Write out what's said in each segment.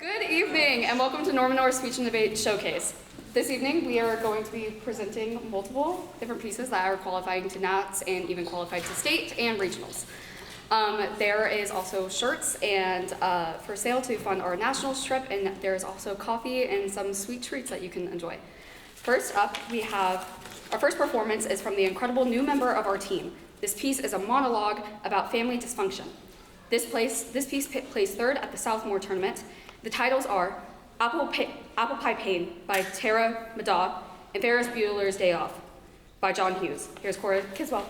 Good evening, and welcome to Norman Orr's Speech and Debate Showcase. This evening, we are going to be presenting multiple different pieces that are qualifying to Nats and even qualified to state and regionals. There is also shirts and for sale to fund our national trip, and there is also coffee and some sweet treats that you can enjoy. First up, we have our first performance is from the incredible new member of our team. This piece is a monologue about family dysfunction. This piece placed third at the Southmore tournament. The titles are Apple Pie Pain by Tara Madaw and Ferris Bueller's Day Off by John Hughes. Here's Cora Kerwsill.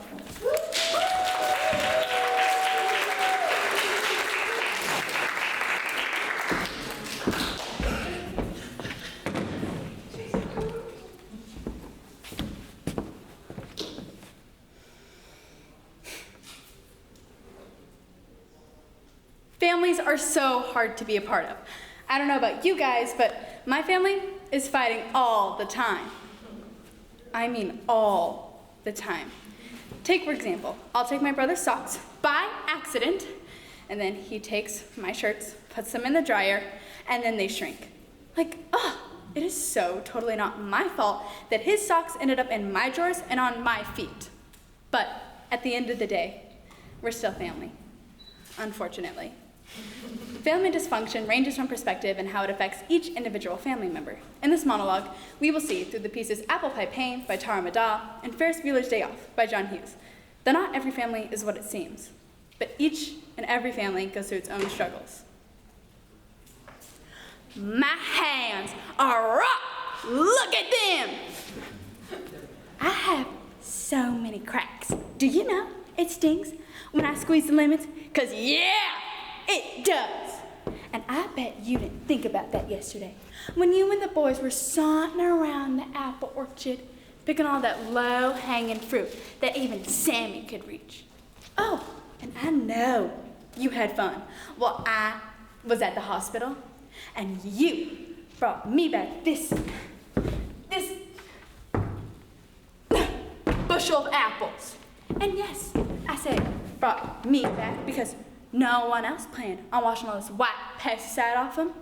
Families are so hard to be a part of. I don't know about you guys, but my family is fighting all the time. I mean all the time. Take, for example, I'll take my brother's socks by accident, and then he takes my shirts, puts them in the dryer, and then they shrink. Like, it is so totally not my fault that his socks ended up in my drawers and on my feet. But at the end of the day, we're still family, unfortunately. Family dysfunction ranges from perspective and how it affects each individual family member. In this monologue, we will see through the pieces Apple Pie Pain by Tara Madaw and Ferris Bueller's Day Off by John Hughes that not every family is what it seems, but each and every family goes through its own struggles. My hands are rough! Look at them! I have so many cracks. Do you know it stings when I squeeze the lemons? 'Cause yeah! It does. And I bet you didn't think about that yesterday when you and the boys were sauntering around the apple orchard, picking all that low-hanging fruit that even Sammy could reach. Oh, and I know you had fun while I was at the hospital, and you brought me back this bushel of apples. And yes, I said brought me back because no one else planned on washing all this white pesticide off them.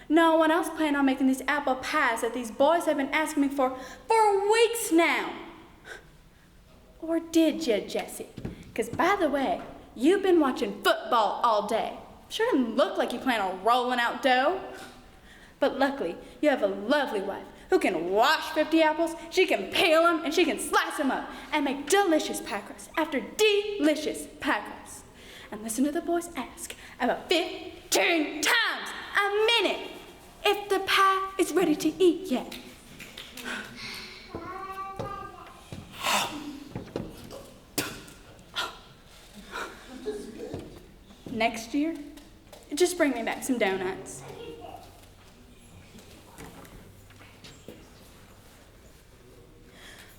No one else planned on making these apple pies that these boys have been asking me for weeks now. Or did you, Jesse? Because by the way, you've been watching football all day. Sure didn't look like you plan on rolling out dough. But luckily, you have a lovely wife who can wash 50 apples, she can peel them, and she can slice them up and make delicious pie crust after delicious pie crust. And listen to the boys ask about 15 times a minute if the pie is ready to eat yet. Next year, just bring me back some donuts.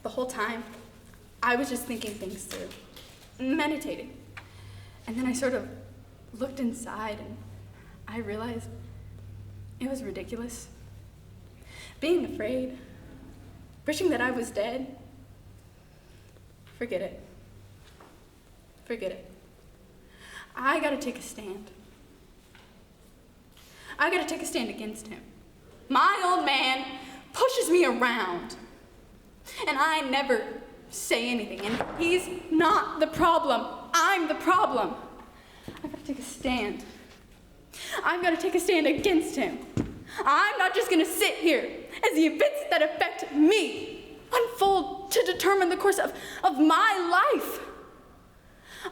The whole time, I was just thinking things through, meditating. And then I sort of looked inside and I realized it was ridiculous. Being afraid, wishing that I was dead. Forget it. Forget it. I gotta take a stand. I gotta take a stand against him. My old man pushes me around and I never say anything, and he's not the problem. I'm the problem. I've got to take a stand. I've got to take a stand against him. I'm not just going to sit here as the events that affect me unfold to determine the course of my life.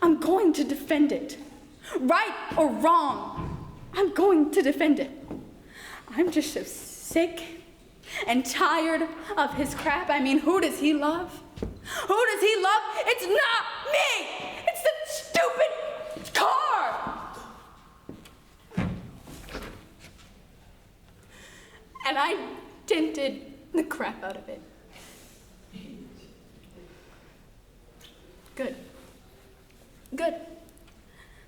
I'm going to defend it. Right or wrong, I'm going to defend it. I'm just so sick and tired of his crap. I mean, who does he love? Who does he love? It's not me! It's the stupid car! And I dented the crap out of it. Good. Good.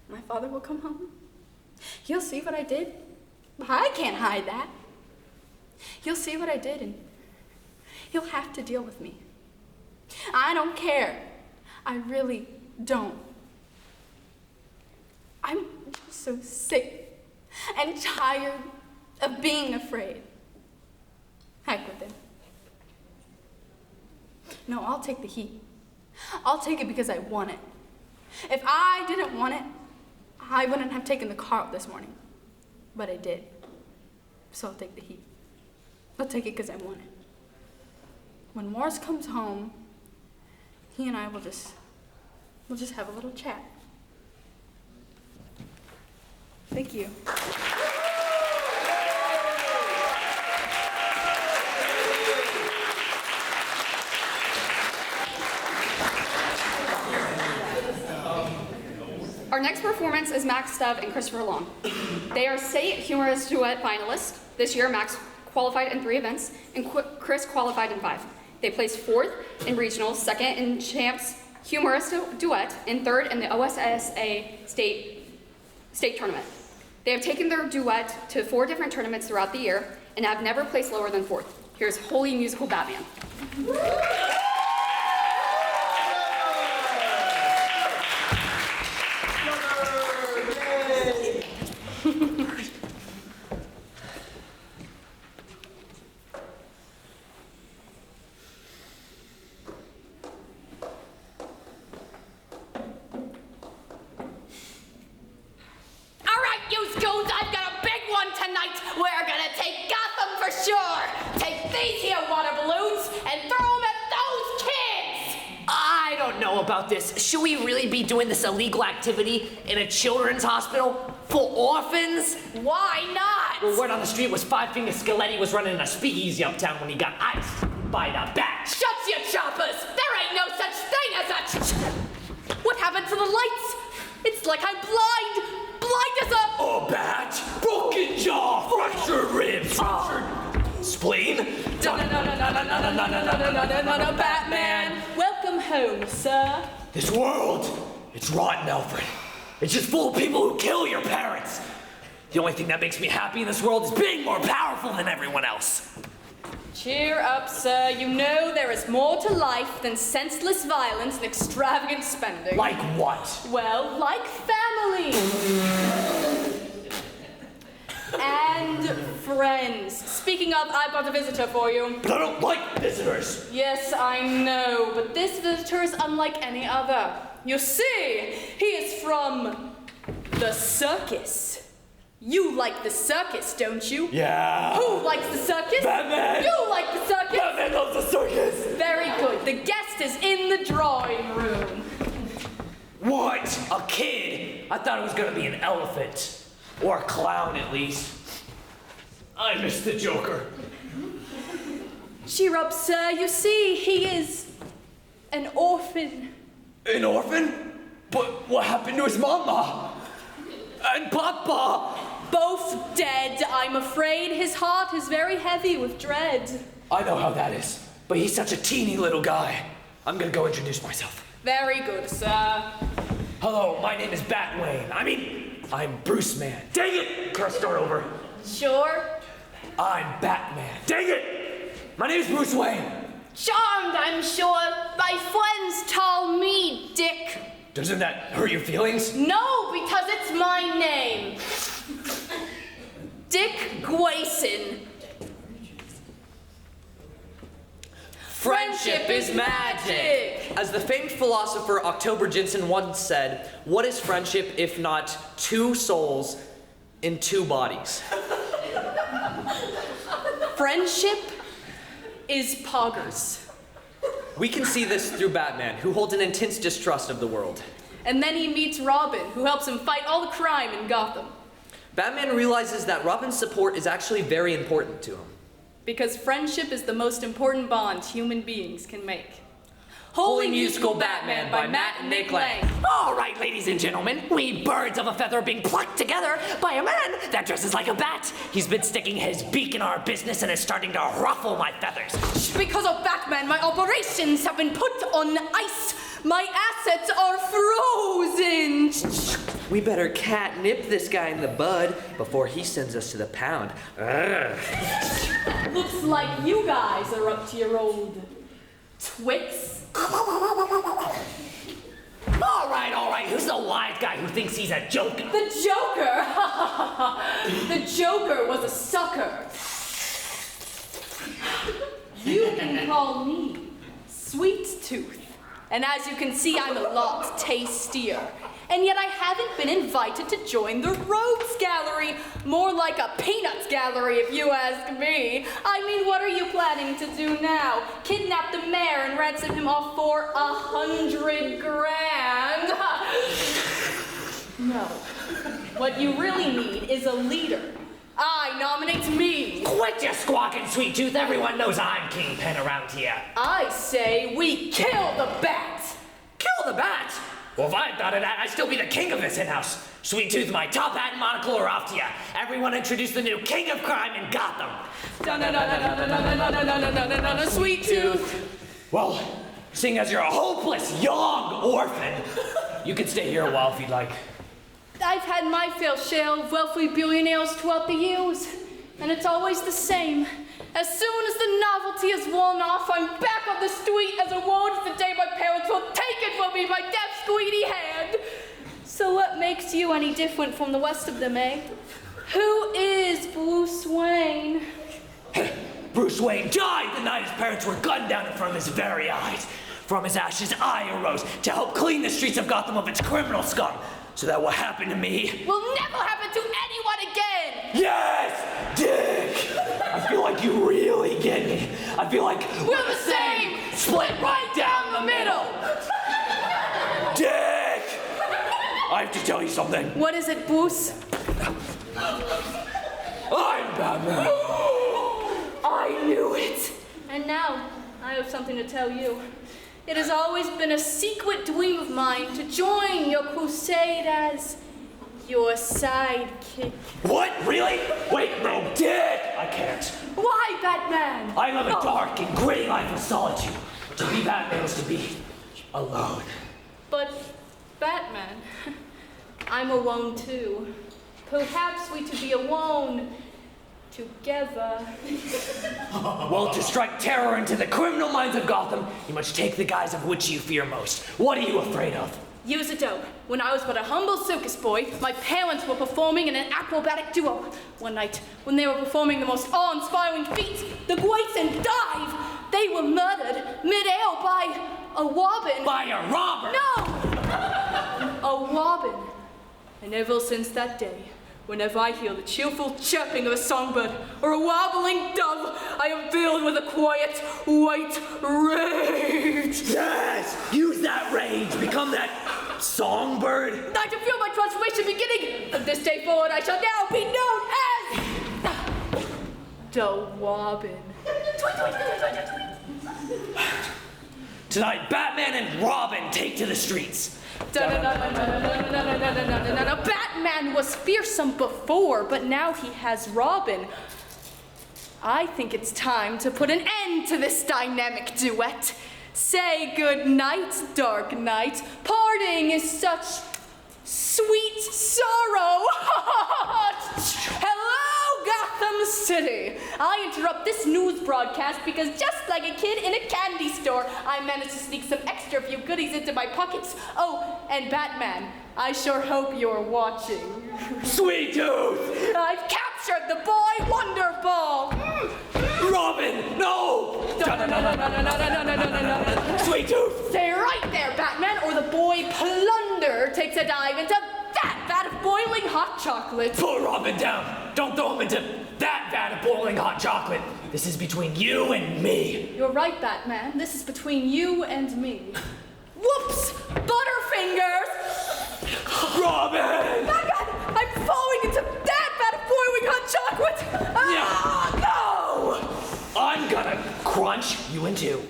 My father will come home. He'll see what I did. I can't hide that. He'll see what I did and he'll have to deal with me. I don't care. I really don't. I'm so sick and tired of being afraid. Heck with it. No, I'll take the heat. I'll take it because I want it. If I didn't want it, I wouldn't have taken the car out this morning. But I did. So I'll take the heat. I'll take it because I want it. When Morris comes home, he and I will just have a little chat. Thank you. Our next performance is Max Stubb and Christopher Long. They are state humorous duet finalists. This year, Max qualified in 3 events, and Chris qualified in 5. They placed 4th in regionals, 2nd in champs humorous duet, and 3rd in the OSSA state tournament. They have taken their duet to 4 different tournaments throughout the year and have never placed lower than 4th. Here's Holy Musical Batman. Should we really be doing this illegal activity in a children's hospital for orphans? Why not? Well, word on the street was Five Finger Skeletti was running a speakeasy uptown when he got iced by the bat. Shut your choppers! There ain't no such thing as a What happened to the lights? It's like I'm blind! Blind as a... A bat, broken jaw, fractured ribs, fractured spleen. No, Batman! Welcome home, sir. This world, it's rotten, Alfred. It's just full of people who kill your parents. The only thing that makes me happy in this world is being more powerful than everyone else. Cheer up, sir. You know there is more to life than senseless violence and extravagant spending. Like what? Well, like family. And friends. Speaking of, I've got a visitor for you. But I don't like visitors. Yes, I know, but this visitor is unlike any other. You see, he is from the circus. You like the circus, don't you? Yeah. Who likes the circus? Batman. You like the circus? Batman loves the circus. Very good. The guest is in the drawing room. What? A kid? I thought it was gonna be an elephant. Or a clown, at least. I missed the Joker. Cheer up, sir. You see, he is an orphan. An orphan? But what happened to his mama? And Papa? Both dead. I'm afraid his heart is very heavy with dread. I know how that is, but he's such a teeny little guy. I'm gonna go introduce myself. Very good, sir. Hello, my name is Batwayne. I'm Bruce Man. Dang it! Can I start over? Sure. I'm Batman. Dang it! My name is Bruce Wayne. Charmed, I'm sure. My friends call me Dick. Doesn't that hurt your feelings? No, because it's my name. Dick Grayson. Friendship is magic. As the famed philosopher October Jensen once said, what is friendship if not 2 souls in 2 bodies? Friendship is poggers. We can see this through Batman, who holds an intense distrust of the world. And then he meets Robin, who helps him fight all the crime in Gotham. Batman realizes that Robin's support is actually very important to him. Because friendship is the most important bond human beings can make. Holy Musical Batman by Matt and Nick Lang. All right, ladies and gentlemen, we birds of a feather being plucked together by a man that dresses like a bat. He's been sticking his beak in our business and is starting to ruffle my feathers. Because of Batman, my operations have been put on ice. My assets are frozen. We better catnip this guy in the bud before he sends us to the pound. Looks like you guys are up to your old twits. All right, who's the wise guy who thinks he's a joker? The Joker? The Joker was a sucker. You can call me Sweet Tooth. And as you can see, I'm a lot tastier. And yet I haven't been invited to join the Rogues Gallery. More like a Peanuts Gallery, if you ask me. I mean, what are you planning to do now? Kidnap the mayor and ransom him off for $100 grand? No. What you really need is a leader. I nominate me. Quit your squawking, Sweet Tooth. Everyone knows I'm kingpin around here. I say we kill the bat. Kill the bat? Well, if I thought of that, I'd still be the king of this in-house. Sweet Tooth, my top hat and monocle are off to you. Everyone introduce the new king of crime in Gotham. Sweet Tooth. Well, seeing as you're a hopeless young orphan, you can stay here a while if you'd like. I've had my fair share of wealthy billionaires throughout the years, and it's always the same. As soon as the novelty is worn off, I'm back on the street as old as the day my parents will take it from me by death's greedy hand. So what makes you any different from the rest of them, eh? Who is Bruce Wayne? Bruce Wayne died the night his parents were gunned down in front of his very eyes. From his ashes, I arose to help clean the streets of Gotham of its criminal scum. So that what happened to me will never happen to anyone again! Yes, Dick! I feel like you really get me. I feel like we're the same! Split right down the middle! Dick! I have to tell you something. What is it, Bruce? I'm Batman. I knew it! And now, I have something to tell you. It has always been a secret dream of mine to join your crusade as your sidekick. What? Really? Wait, no, Dick! I can't. Why, Batman? I live a dark and gritty life of solitude. To be Batman is to be alone. But, Batman, I'm alone too. Perhaps we to be alone together. Well, to strike terror into the criminal minds of Gotham, you must take the guise of which you fear most. What are you afraid of? Years ago, when I was but a humble circus boy, my parents were performing in an acrobatic duo. One night, when they were performing the most awe-inspiring feats, the grace and dive, they were murdered mid-air by a robin. By a robber? No! A robin. And ever since that day, whenever I hear the cheerful chirping of a songbird or a wobbling dove, I am filled with a quiet, white rage. Yes! Use that rage. Become that songbird. I can feel my transformation beginning. From this day forward, I shall now be known as the Robin. Tonight, Batman and Robin take to the streets. Batman was fearsome before, but now he has Robin. I think it's time to put an end to this dynamic duet. Say good night, Dark Knight. Parting is such sweet sorrow. Hello, Gotham City. I interrupt this news broadcast because just like a kid in a candy store, I managed to sneak some extra few goodies into my pockets. Oh, and Batman, I sure hope you're watching. Sweet Tooth! I've captured the boy Wonder Ball. Robin, no! Sweet Tooth! Stay right there, Batman, or the boy Plunder takes a dive into that vat of boiling hot chocolate. Pull Robin down. Don't throw him into that vat of boiling hot chocolate. This is between you and me. You're right, Batman. This is between you and me. Whoops! Butterfingers! Robin! Batman, I'm falling into that vat of boiling hot chocolate! No! I'm gonna crunch you in two.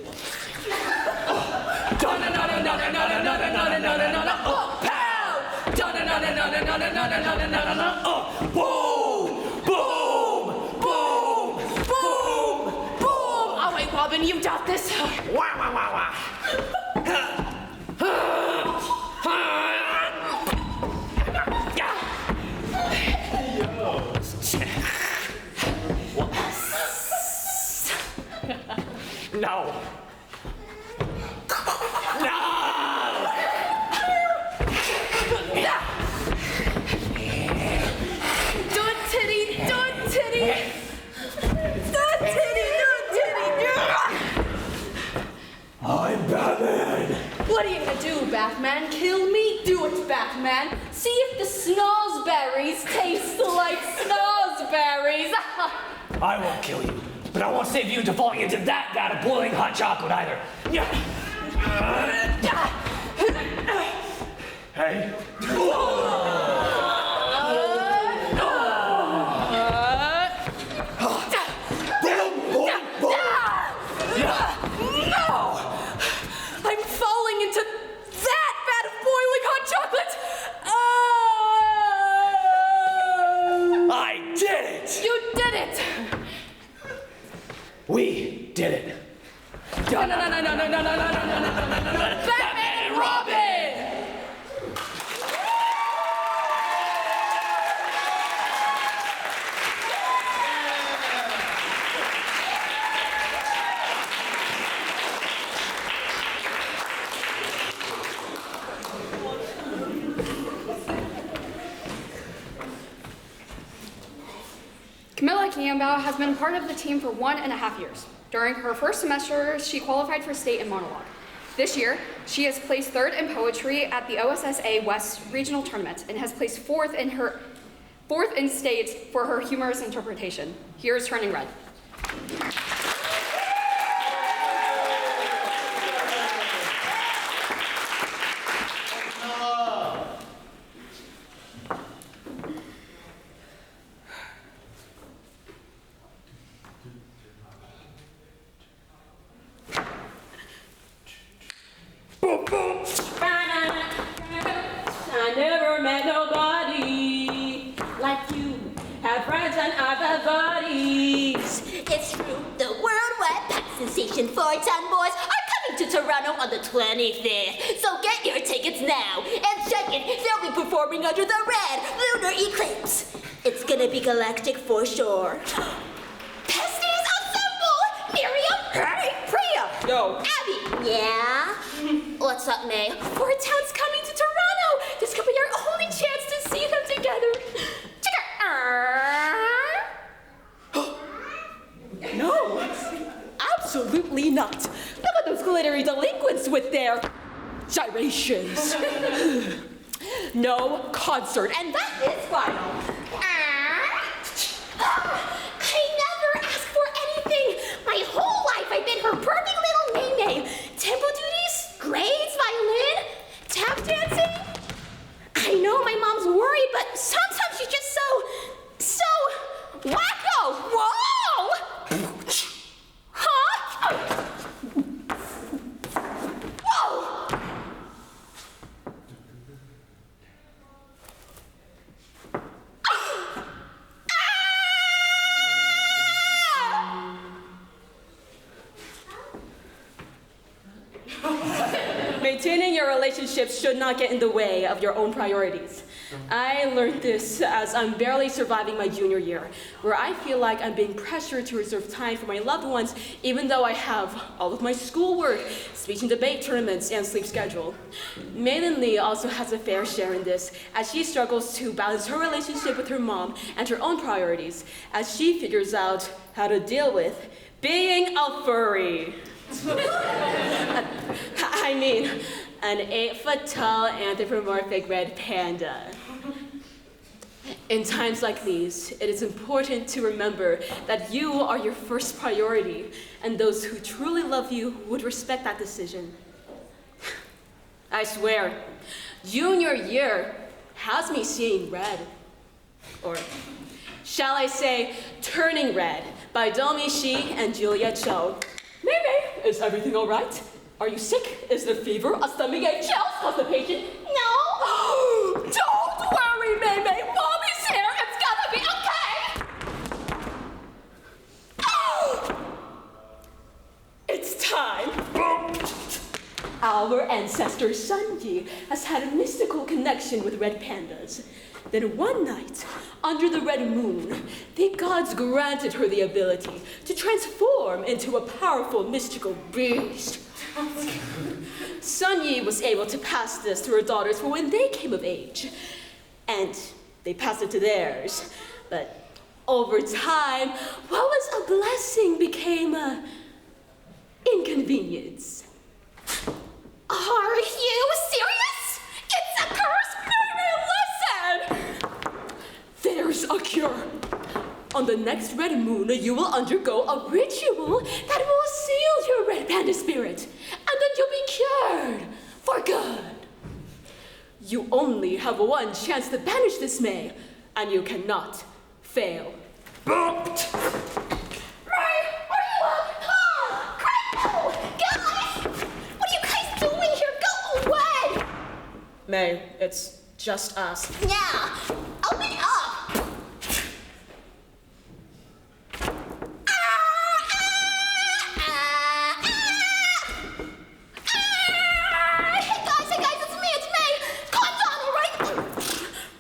Boom! Boom! Boom! Boom! Boom! Oh wait, Robin, you got this. Wah, wah, wah, wah. No. No! Do it, Titty! used to like snozberries. I won't kill you, but I won't save you into falling into that vat of boiling hot chocolate either. Hey. I'm falling into that vat of boiling hot chocolate! I did it! You did it! We did it. No. Batman and Robin! Kamilla Quiambao has been part of the team for 1.5 years. During her first semester, she qualified for state in monologue. This year, she has placed 3rd in poetry at the OSSA West Regional Tournament and has placed 4th in state for her humorous interpretation. Here's Turning Red. I never met nobody like you. Have friends and other buddies. It's true, the worldwide pop sensation 4-ton boys are coming to Toronto on the 25th. So get your tickets now. And second, they'll be performing under the red lunar eclipse. It's gonna be galactic for sure. Pesties assemble! Miriam! Hey, Priya! Yo. Abby! Yeah? What's up, May? 4-ton's coming to Toronto! This could be our only chance to see them together. No, absolutely not. Look at those glittery delinquents with their gyrations. No concert, and that is final. I never asked for anything. My whole life I've been her perfect little May. Tempo duties, grades, violin, tap dancing. I know my mom's worried, but sometimes she's just so wacko. Whoa! Huh? Whoa! Maintaining your relationships should not get in the way of your own priorities. I learned this as I'm barely surviving my junior year, where I feel like I'm being pressured to reserve time for my loved ones, even though I have all of my schoolwork, speech and debate tournaments, and sleep schedule. Maylin Lee also has a fair share in this, as she struggles to balance her relationship with her mom and her own priorities, as she figures out how to deal with being a furry. I mean, an 8-foot-tall anthropomorphic red panda. In times like these, it is important to remember that you are your first priority, and those who truly love you would respect that decision. I swear, junior year has me seeing red. Or shall I say, turning red, by Domi Shi and Julia Cho. Maybe, is everything all right? Are you sick? Is there fever, a stomachache, chills, constipation? No. Don't worry, Maymay. Mommy's here. It's gonna be okay. It's time. Our ancestor Sun Yi has had a mystical connection with red pandas. Then one night, under the red moon, the gods granted her the ability to transform into a powerful mystical beast. Sun Yi was able to pass this to her daughters for when they came of age. And they passed it to theirs. But over time, what was a blessing became an inconvenience. Are you serious? It's a curse? Listen! There's a cure. On the next red moon, you will undergo a ritual that will seal your red panda spirit, and then you'll be cured for good. You only have one chance to banish this May, and you cannot fail. Bumped! Ray, are you up? Crap! Guys! What are you guys doing here? Go away! May, it's just us. Yeah, open up! Hey guys, it's me! Calm down, alright?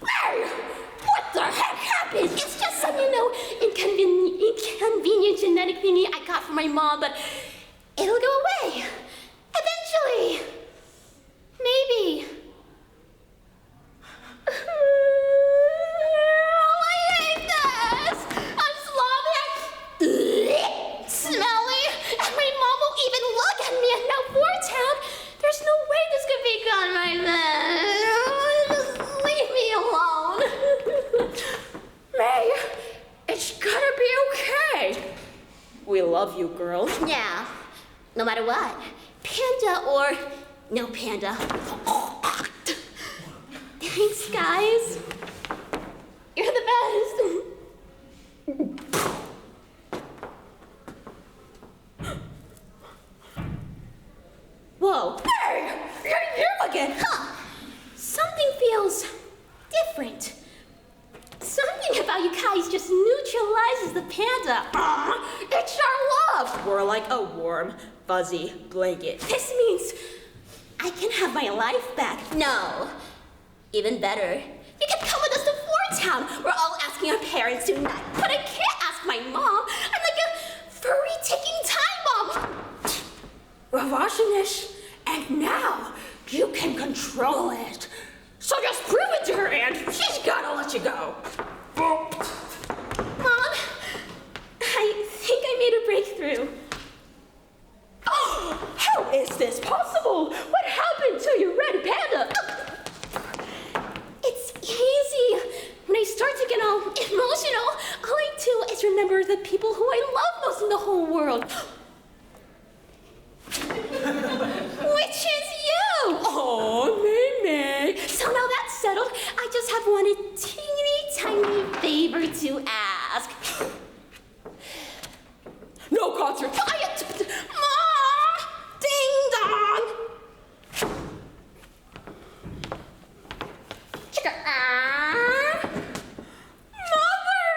Hey, what the heck happened? It's just some, inconvenient genetic thingy I got from my mom, but it'll go away. Eventually. Maybe. I hate this! I'm slobbing, smelly, and my mom won't even look at me in no Town. There's no way this could be gone like that. Just leave me alone. May, it's gonna be okay. We love you, girl. Yeah, no matter what. Panda or no panda. Thanks, guys. You're the best. Whoa. Hey, you're you again. Huh. Something feels different. Something about you guys just neutralizes the panda. It's our love. We're like a warm, fuzzy blanket. This means I can have my life back. No. Even better. You can come with us to Town. We're all asking our parents tonight. But I can't ask my mom. I'm like a furry ticking time bomb. We're watching this, and now you can control it. So just prove it to her, and she's gonna let you go. Mom, I think I made a breakthrough. Oh, how is this possible? What happened to your red panda? It's easy. When I start to get all emotional, all I do is remember the people who I love most in the whole world. Which is you! Oh, May. So now that's settled, I just have one teeny tiny favor to ask. No concert. Mom! Ding dong! Mother!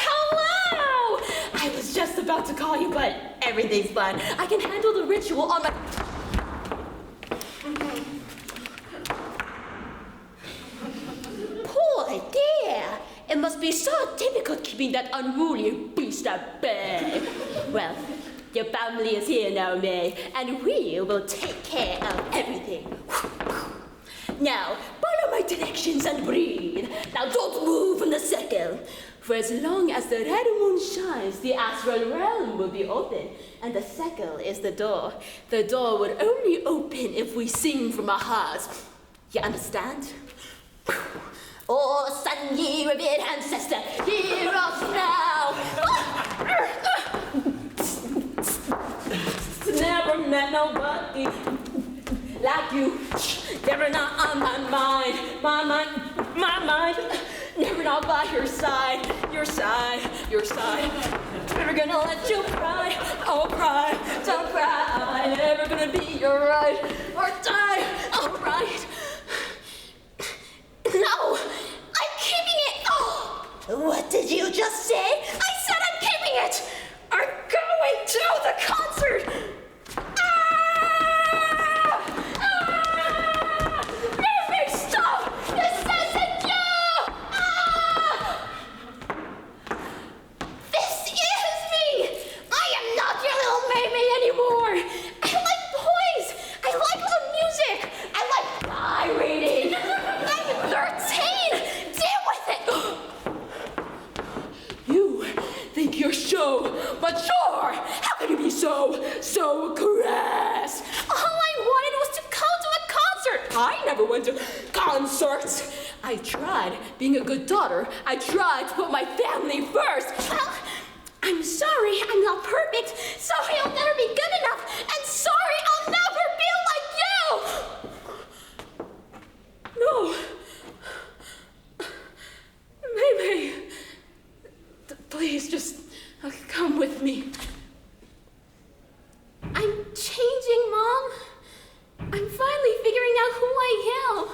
Hello! I was just about to call you, but everything's fine. I can handle the ritual on my... Poor dear. It must be so difficult keeping that unruly beast at bay. Well, your family is here now, May, and we will take care of everything. Now, follow my directions and breathe. Now don't move from the circle. For as long as the red moon shines, the astral realm will be open, and the circle is the door. The door would only open if we sing from our hearts. You understand? Oh, sun ye revered ancestor, hear us now. Never met nobody like you. Never not on my mind. Never not by your side. Never gonna let you cry. Oh, cry, don't cry. Never gonna be your ride or die. All right. No, I'm keeping it. Oh, what did you just say? I said I'm keeping it. I'm going to the concert. Baby, stop! This isn't you! This is me! I am not your little May anymore! I like boys! I like loud music! I like gyrating! I'm 13! Deal with it! You think you're so mature? How can you be so crass? All I wanted was to come to a concert! I never went to concerts. I I tried being a good daughter. I tried to put my family first. Well, I'm sorry I'm not perfect. Sorry I'll never be good enough. And sorry I'll never be like you! No. May. Please just come with me. I'm changing, Mom. I'm finally figuring out who I am.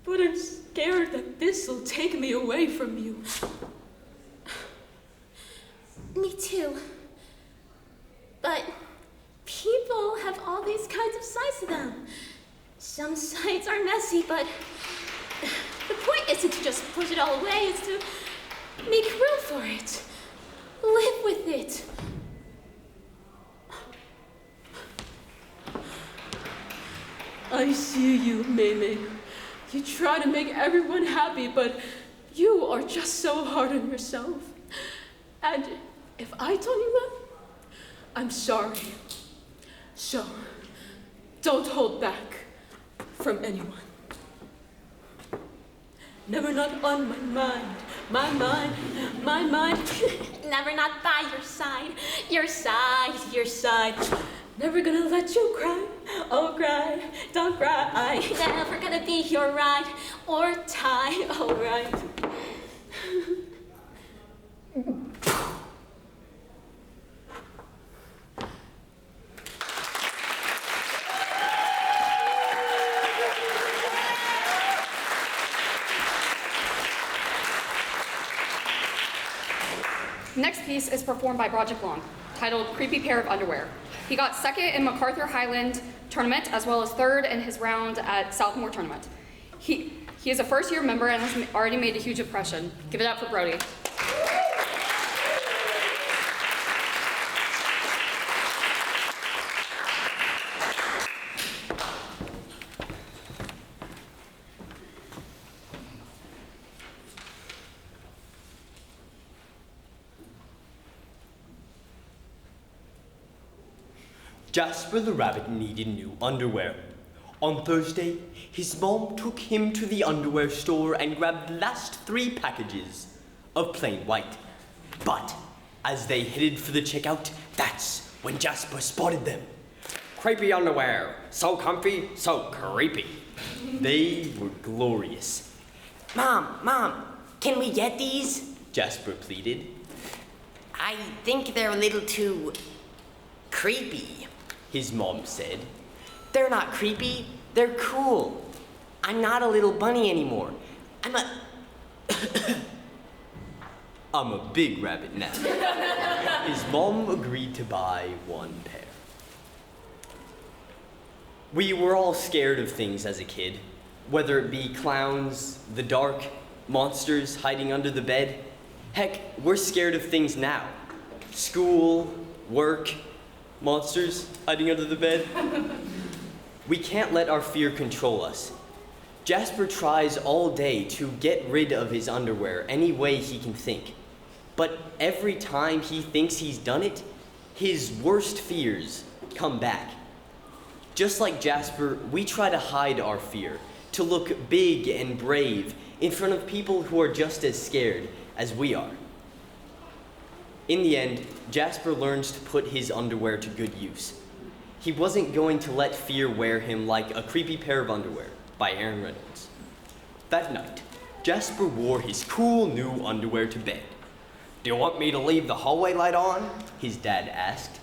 But I'm scared that this will take me away from you. Me too. But people have all these kinds of sides to them. Some sides are messy, but the point isn't to just push it all away, it's to make room for it. Live with it. I see you, May. You try to make everyone happy, but you are just so hard on yourself. And if I told you that, I'm sorry. So, don't hold back from anyone. Never not on my mind. Never not by your side. Your side. Never gonna let you cry, oh cry, don't cry. Never gonna be your ride or tie, alright. Next piece is performed by Broderick, titled Creepy Pair of Underwear. He got second in MacArthur Highland tournament, as well as third in his round at Southmore tournament. He is a first-year member and has already made a huge impression. Give it up for Brody. Jasper the Rabbit needed new underwear. On Thursday, his mom took him to the underwear store and grabbed the last 3 packages of plain white. But as they headed for the checkout, that's when Jasper spotted them. Creepy underwear. So comfy, so creepy. They were glorious. Mom, can we get these? Jasper pleaded. I think they're a little too creepy. His mom said. They're not creepy, they're cool. I'm not a little bunny anymore. I'm a big rabbit now. His mom agreed to buy 1 pair. We were all scared of things as a kid, whether it be clowns, the dark, monsters hiding under the bed. Heck, we're scared of things now. School, work, monsters hiding under the bed. We can't let our fear control us. Jasper tries all day to get rid of his underwear any way he can think. But every time he thinks he's done it, his worst fears come back. Just like Jasper, we try to hide our fear, to look big and brave in front of people who are just as scared as we are. In the end, Jasper learns to put his underwear to good use. He wasn't going to let fear wear him like a creepy pair of underwear by Aaron Reynolds. That night, Jasper wore his cool new underwear to bed. Do you want me to leave the hallway light on? His dad asked.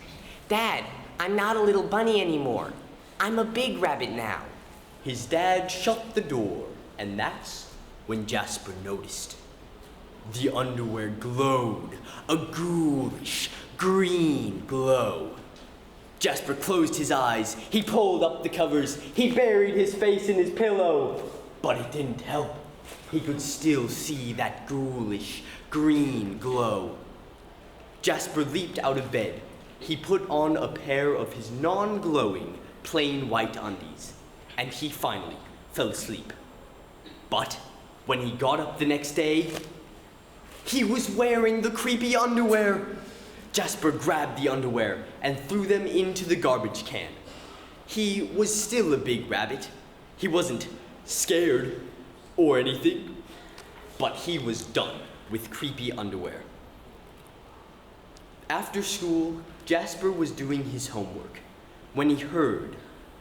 Dad, I'm not a little bunny anymore. I'm a big rabbit now. His dad shut the door, and that's when Jasper noticed. The underwear glowed, a ghoulish, green glow. Jasper closed his eyes, he pulled up the covers, he buried his face in his pillow. But it didn't help. He could still see that ghoulish, green glow. Jasper leaped out of bed. He put on a pair of his non-glowing, plain white undies, and he finally fell asleep. But when he got up the next day, he was wearing the creepy underwear. Jasper grabbed the underwear and threw them into the garbage can. He was still a big rabbit. He wasn't scared, or anything, but he was done with creepy underwear. After school, Jasper was doing his homework when he heard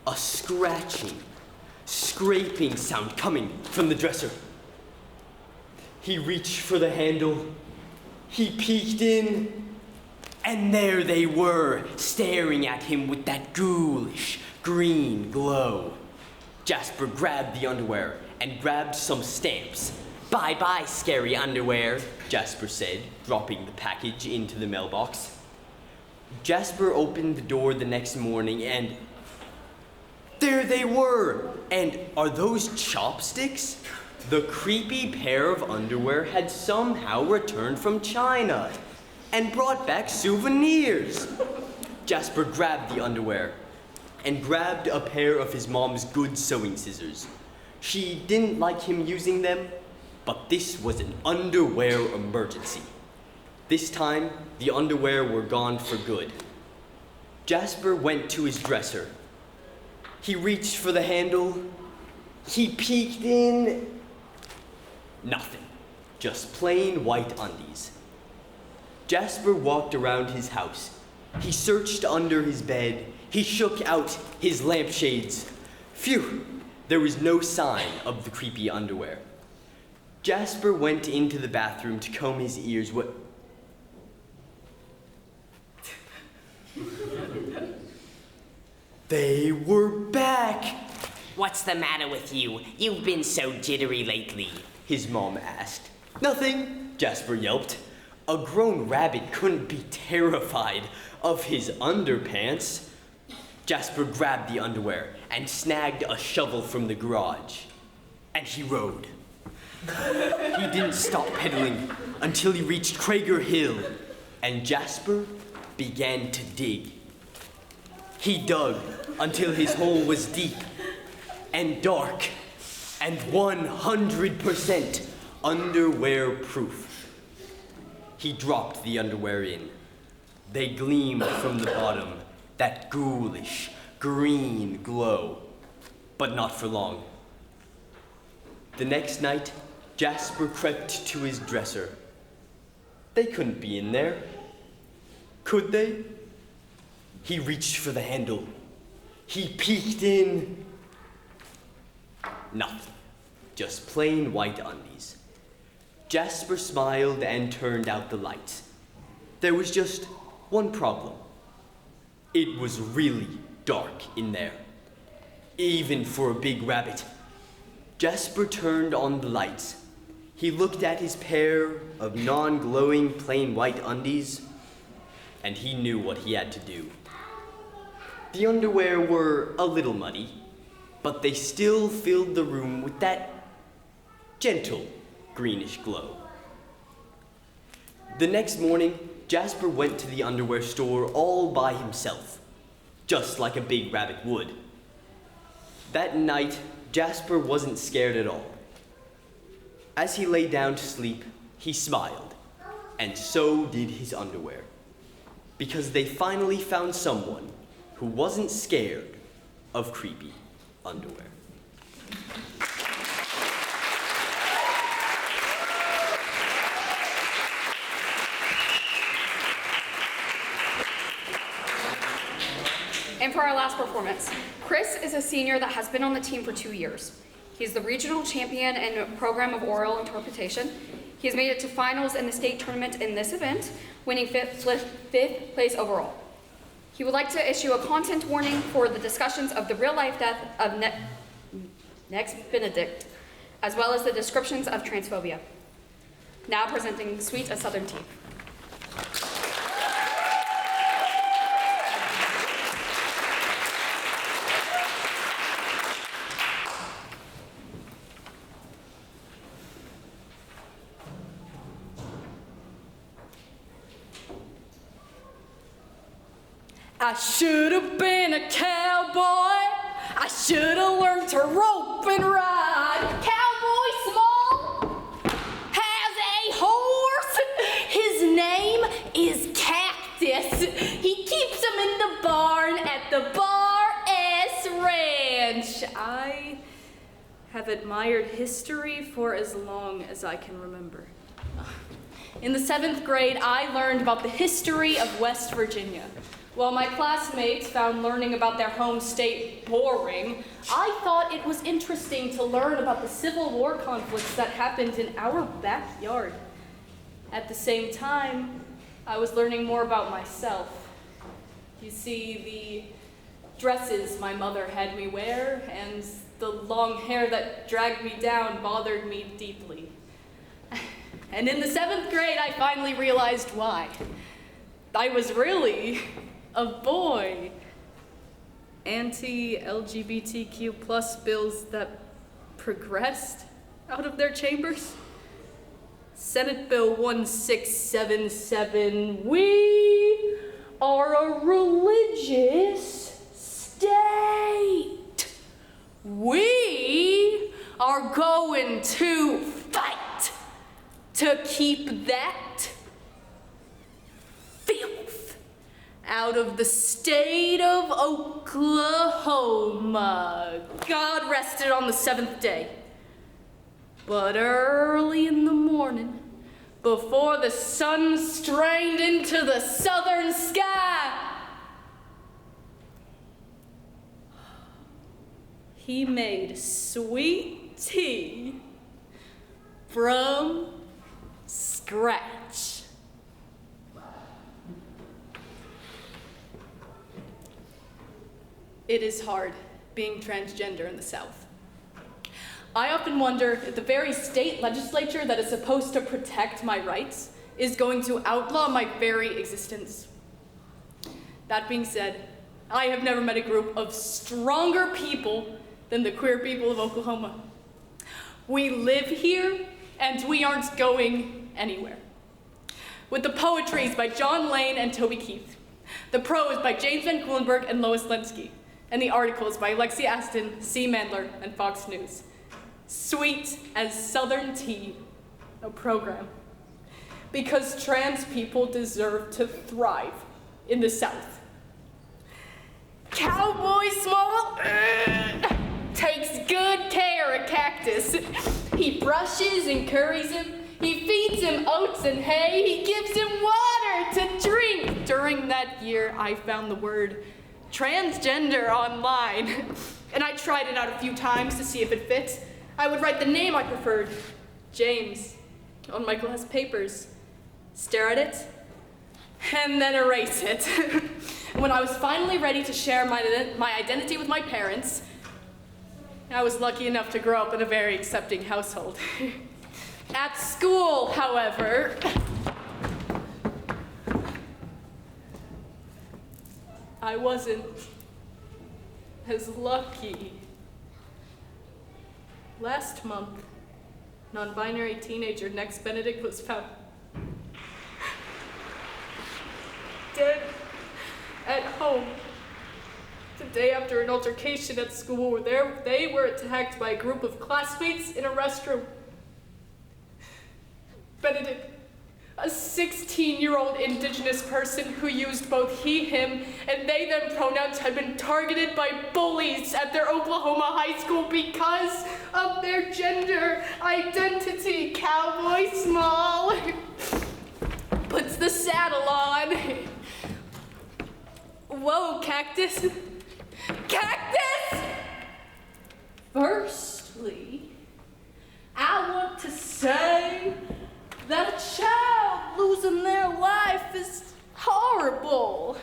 a scratching, scraping sound coming from the dresser. He reached for the handle, he peeked in, and there they were, staring at him with that ghoulish green glow. Jasper grabbed the underwear and grabbed some stamps. "Bye-bye, scary underwear," Jasper said, dropping the package into the mailbox. Jasper opened the door the next morning and there they were! And are those chopsticks? The creepy pair of underwear had somehow returned from China and brought back souvenirs. Jasper grabbed the underwear and grabbed a pair of his mom's good sewing scissors. She didn't like him using them, but this was an underwear emergency. This time, the underwear were gone for good. Jasper went to his dresser. He reached for the handle. He peeked in. Nothing. Just plain white undies. Jasper walked around his house. He searched under his bed. He shook out his lampshades. Phew! There was no sign of the creepy underwear. Jasper went into the bathroom to comb his ears. They were back! What's the matter with you? You've been so jittery lately. His mom asked. Nothing, Jasper yelped. A grown rabbit couldn't be terrified of his underpants. Jasper grabbed the underwear and snagged a shovel from the garage. And he rode. He didn't stop pedaling until he reached Crager Hill, and Jasper began to dig. He dug until his hole was deep and dark and 100% underwear proof. He dropped the underwear in. They gleamed from the bottom, that ghoulish green glow, but not for long. The next night, Jasper crept to his dresser. They couldn't be in there. Could they? He reached for the handle. He peeked in. Nothing. Just plain white undies. Jasper smiled and turned out the lights. There was just one problem. It was really dark in there, even for a big rabbit. Jasper turned on the lights. He looked at his pair of non-glowing plain white undies, and he knew what he had to do. The underwear were a little muddy, but they still filled the room with that gentle greenish glow. The next morning, Jasper went to the underwear store all by himself, just like a big rabbit would. That night, Jasper wasn't scared at all. As he lay down to sleep, he smiled, and so did his underwear, because they finally found someone who wasn't scared of creepy underwear. And for our last performance, Chris is a senior that has been on the team for 2 years. He's the regional champion in program of oral interpretation. He has made it to finals in the state tournament in this event, winning fifth place overall. He would like to issue a content warning for the discussions of the real-life death of Next Benedict, as well as the descriptions of transphobia. Now presenting Sweet a Southern Tea. I should have been a cowboy. I should have learned to rope and ride. Cowboy Small has a horse. His name is Cactus. He keeps him in the barn at the Bar S Ranch. I have admired history for as long as I can remember. In the 7th grade, I learned about the history of West Virginia. While my classmates found learning about their home state boring, I thought it was interesting to learn about the Civil War conflicts that happened in our backyard. At the same time, I was learning more about myself. You see, the dresses my mother had me wear and the long hair that dragged me down bothered me deeply. And in the 7th grade, I finally realized why. I was really a boy. Anti-LGBTQ plus bills that progressed out of their chambers. Senate Bill 1677, we are a religious state. We are going to fight to keep that filth out of the state of Oklahoma. God rested on the 7th day. But early in the morning, before the sun strained into the southern sky, he made sweet tea from scratch. It is hard being transgender in the South. I often wonder if the very state legislature that is supposed to protect my rights is going to outlaw my very existence. That being said, I have never met a group of stronger people than the queer people of Oklahoma. We live here, and we aren't going anywhere. With the poetries by John Lane and Toby Keith, the prose by James Van Cuylenburg and Lois Lenski, and the articles by Lexi Aston, C. Mandler, and Fox News. Sweet as Southern tea, a program. Because trans people deserve to thrive in the South. Cowboy Small takes good care of Cactus. He brushes and curries him. He feeds him oats and hay. He gives him water to drink. During that year, I found the word transgender online. And I tried it out a few times to see if it fit. I would write the name I preferred, James, on my class papers, stare at it, and then erase it. When I was finally ready to share my identity with my parents, I was lucky enough to grow up in a very accepting household. At school, however, I wasn't as lucky. Last month, non-binary teenager Next Benedict was found dead at home the day after an altercation at school where they were attacked by a group of classmates in a restroom. Benedict, a 16-year-old indigenous person who used both he, him, and they, them pronouns, had been targeted by bullies at their Oklahoma high school because of their gender identity. Cowboy Small puts the saddle on. Whoa, Cactus. Cactus! Firstly, I want to say that a child losing their life is horrible.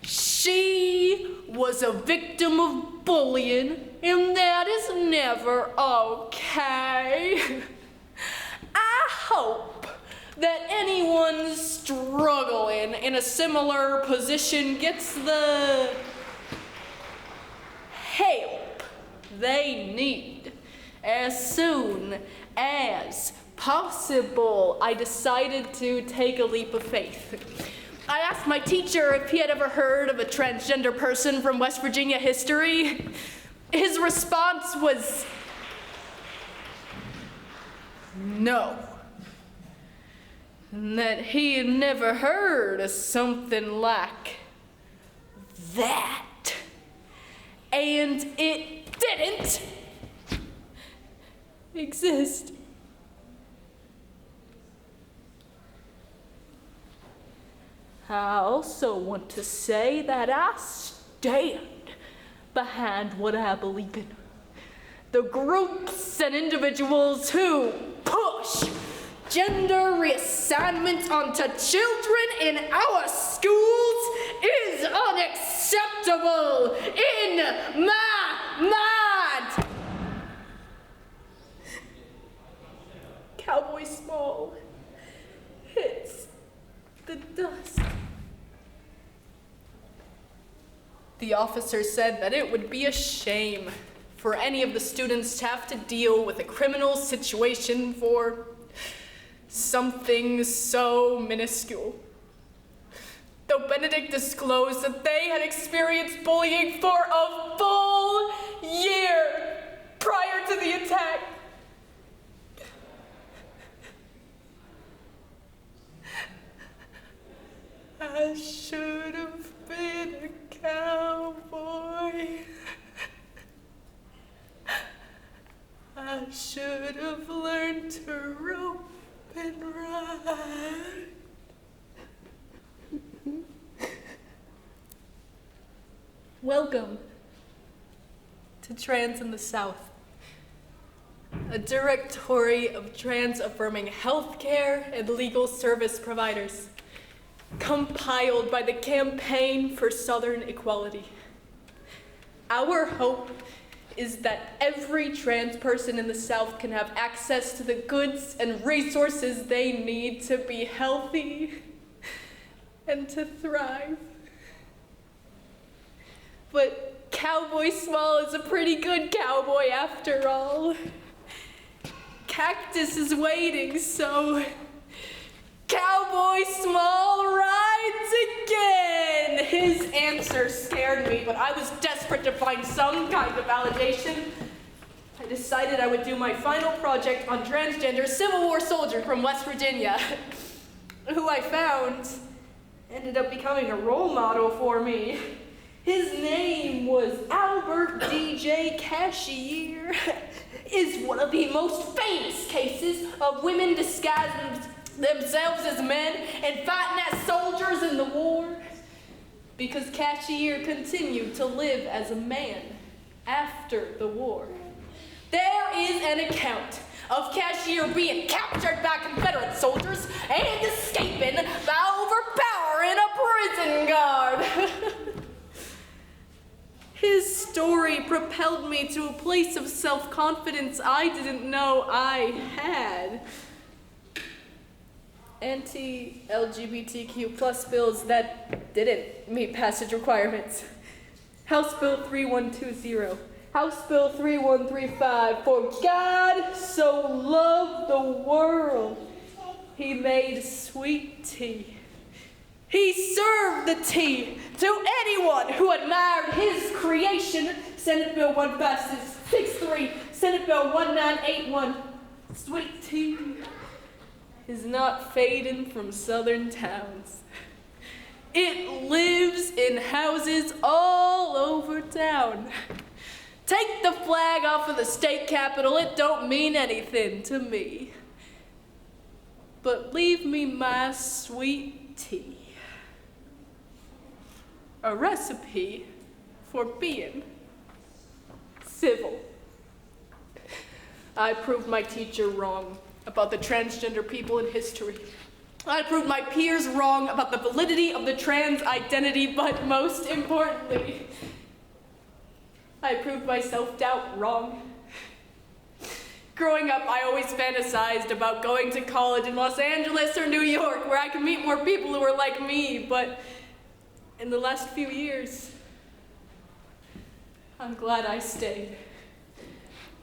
She was a victim of bullying, and that is never okay. I hope that anyone struggling in a similar position gets the help they need as soon as possible. I decided to take a leap of faith. I asked my teacher if he had ever heard of a transgender person from West Virginia history. His response was no. And that he had never heard of something like that. And it didn't exist. I also want to say that I stand behind what I believe in. The groups and individuals who push gender reassignment onto children in our schools is unacceptable in my mind. Cowboy Small hits the dust. The officer said that it would be a shame for any of the students to have to deal with a criminal situation for something so minuscule. Though Benedict disclosed that they had experienced bullying for a full year prior to the attack. I should have been a cowboy. I should have learned to rope and ride. Welcome to Trans in the South, a directory of trans-affirming healthcare and legal service providers, compiled by the Campaign for Southern Equality. Our hope is that every trans person in the South can have access to the goods and resources they need to be healthy and to thrive. But Cowboy Small is a pretty good cowboy after all. Cactus is waiting, so Cowboy Small rides again! His answer scared me, but I was desperate to find some kind of validation. I decided I would do my final project on transgender Civil War soldier from West Virginia, who I found ended up becoming a role model for me. His name was Albert DJ Cashier. Is one of the most famous cases of women disguising themselves as men and fighting as soldiers in the war, because Cashier continued to live as a man after the war. There is an account of Cashier being captured by Confederate soldiers and escaping by overpowering a prison guard. His story propelled me to a place of self-confidence I didn't know I had. Anti-LGBTQ plus bills that didn't meet passage requirements. House Bill 3120, House Bill 3135, for God so loved the world, he made sweet tea. He served the tea to anyone who admired his creation. Senate Bill 1563, Senate Bill 1981, sweet tea is not fading from southern towns. It lives in houses all over town. Take the flag off of the state capitol, it don't mean anything to me. But leave me my sweet tea. A recipe for being civil. I proved my teacher wrong about the transgender people in history. I proved my peers wrong about the validity of the trans identity, but most importantly, I proved my self-doubt wrong. Growing up, I always fantasized about going to college in Los Angeles or New York, where I could meet more people who were like me, but in the last few years, I'm glad I stayed.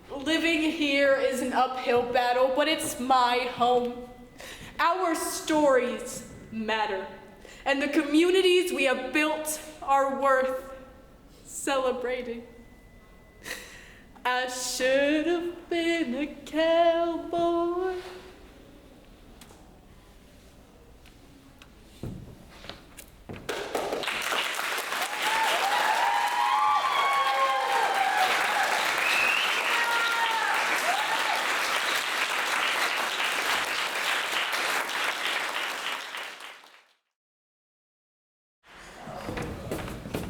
Living here is an uphill battle, but it's my home. Our stories matter, and the communities we have built are worth celebrating. I should have been a cowboy.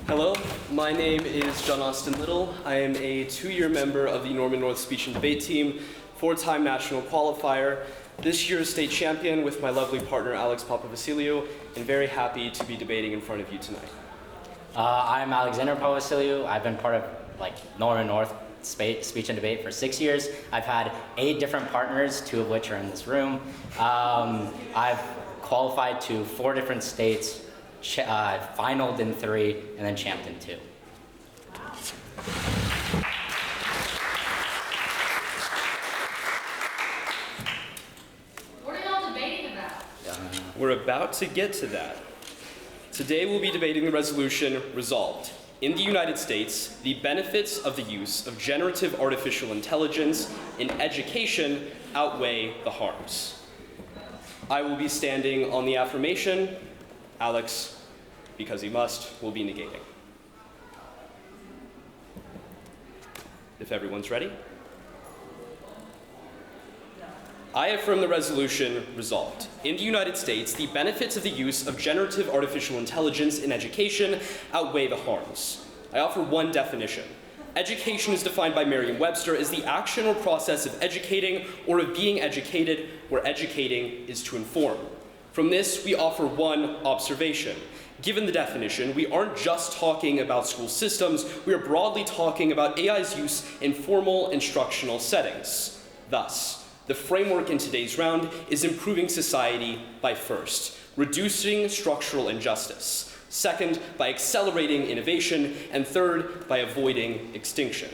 Hello, my name is John Austin Little. I am a 2-year member of the Norman North Speech and Debate team, 4-time national qualifier, this year's state champion with my lovely partner Alex Papavassiliou, and very happy to be debating in front of you tonight. I'm Alexander Papavassiliou. I've been part of Norman North Speech and Debate for 6 years. I've had 8 different partners, 2 of which are in this room. I've qualified to 4 different states, finaled in 3, and then champed in 2. What are y'all debating about? We're about to get to that. Today we'll be debating the resolution resolved. In the United States, the benefits of the use of generative artificial intelligence in education outweigh the harms. I will be standing on the affirmation. Alex, because he must, will be negating. If everyone's ready. I affirm the resolution resolved. In the United States, the benefits of the use of generative artificial intelligence in education outweigh the harms. I offer one definition. Education is defined by Merriam-Webster as the action or process of educating or of being educated, where educating is to inform. From this, we offer one observation. Given the definition, we aren't just talking about school systems, we are broadly talking about AI's use in formal instructional settings. Thus, the framework in today's round is improving society by first, reducing structural injustice, second, by accelerating innovation, and third, by avoiding extinction.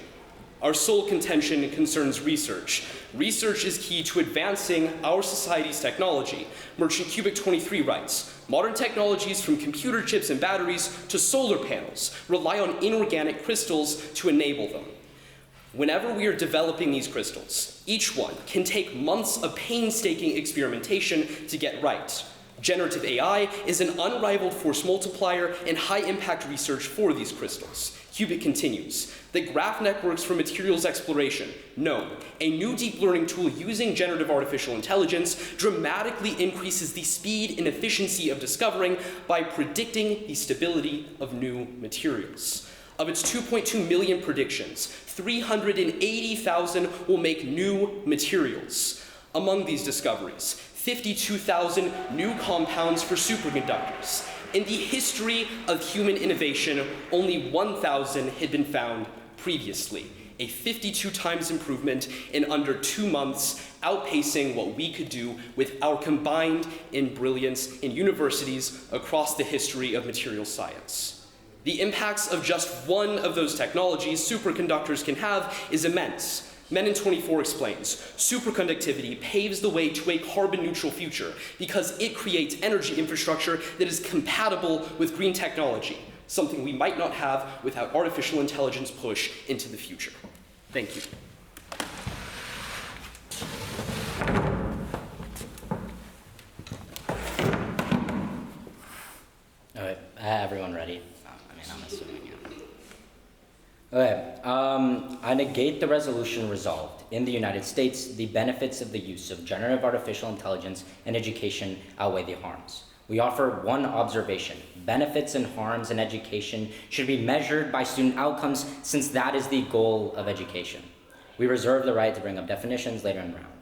Our sole contention concerns research. Research is key to advancing our society's technology. Merchant Cubic 23 writes, modern technologies from computer chips and batteries to solar panels rely on inorganic crystals to enable them. Whenever we are developing these crystals, each one can take months of painstaking experimentation to get right. Generative AI is an unrivaled force multiplier and high-impact research for these crystals. Cubic continues, the graph networks for materials exploration, GNOME, a new deep learning tool using generative artificial intelligence, dramatically increases the speed and efficiency of discovering by predicting the stability of new materials. Of its 2.2 million predictions, 380,000 will make new materials. Among these discoveries, 52,000 new compounds for superconductors. In the history of human innovation, only 1,000 had been found previously, a 52 times improvement in under 2 months, outpacing what we could do with our combined brilliance in universities across the history of material science. The impacts of just one of those technologies superconductors can have is immense. Menon24 explains, superconductivity paves the way to a carbon-neutral future because it creates energy infrastructure that is compatible with green technology, something we might not have without artificial intelligence push into the future. Thank you. All right, everyone ready? I'm assuming, yeah. Okay, I negate the resolution resolved. In the United States, the benefits of the use of generative artificial intelligence in education outweigh the harms. We offer one observation. Benefits and harms in education should be measured by student outcomes since that is the goal of education. We reserve the right to bring up definitions later in the round.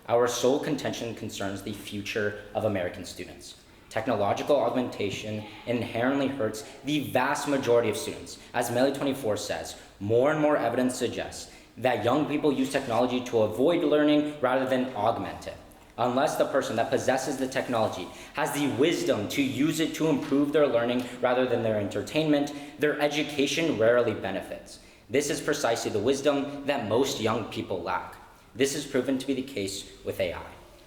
Our sole contention concerns the future of American students. Technological augmentation inherently hurts the vast majority of students. As Melee24 says, more and more evidence suggests that young people use technology to avoid learning rather than augment it. Unless the person that possesses the technology has the wisdom to use it to improve their learning rather than their entertainment, their education rarely benefits. This is precisely the wisdom that most young people lack. This is proven to be the case with AI.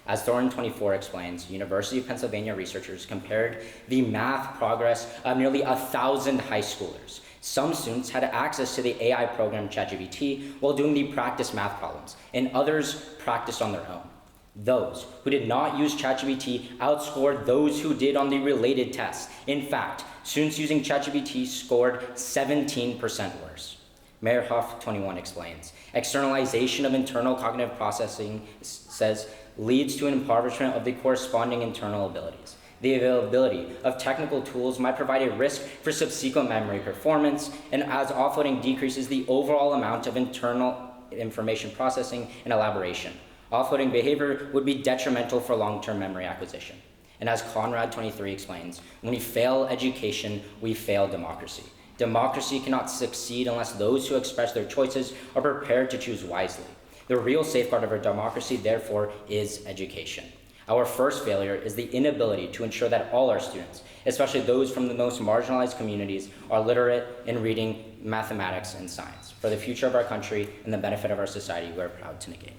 As Thorne24 explains, University of Pennsylvania researchers compared the math progress of nearly 1,000 high schoolers. Some students had access to the AI program ChatGPT while doing the practice math problems, and others practiced on their own. Those who did not use ChatGPT outscored those who did on the related tests. In fact, students using ChatGPT scored 17% worse. Meyerhoff21 explains, externalization of internal cognitive processing, says, leads to an impoverishment of the corresponding internal abilities. The availability of technical tools might provide a risk for subsequent memory performance, and as offloading decreases the overall amount of internal information processing and elaboration. Offloading behavior would be detrimental for long-term memory acquisition. And as Conrad 23 explains, when we fail education, we fail democracy. Democracy cannot succeed unless those who express their choices are prepared to choose wisely. The real safeguard of our democracy, therefore, is education. Our first failure is the inability to ensure that all our students, especially those from the most marginalized communities, are literate in reading, mathematics, and science. For the future of our country and the benefit of our society, we are proud to negate.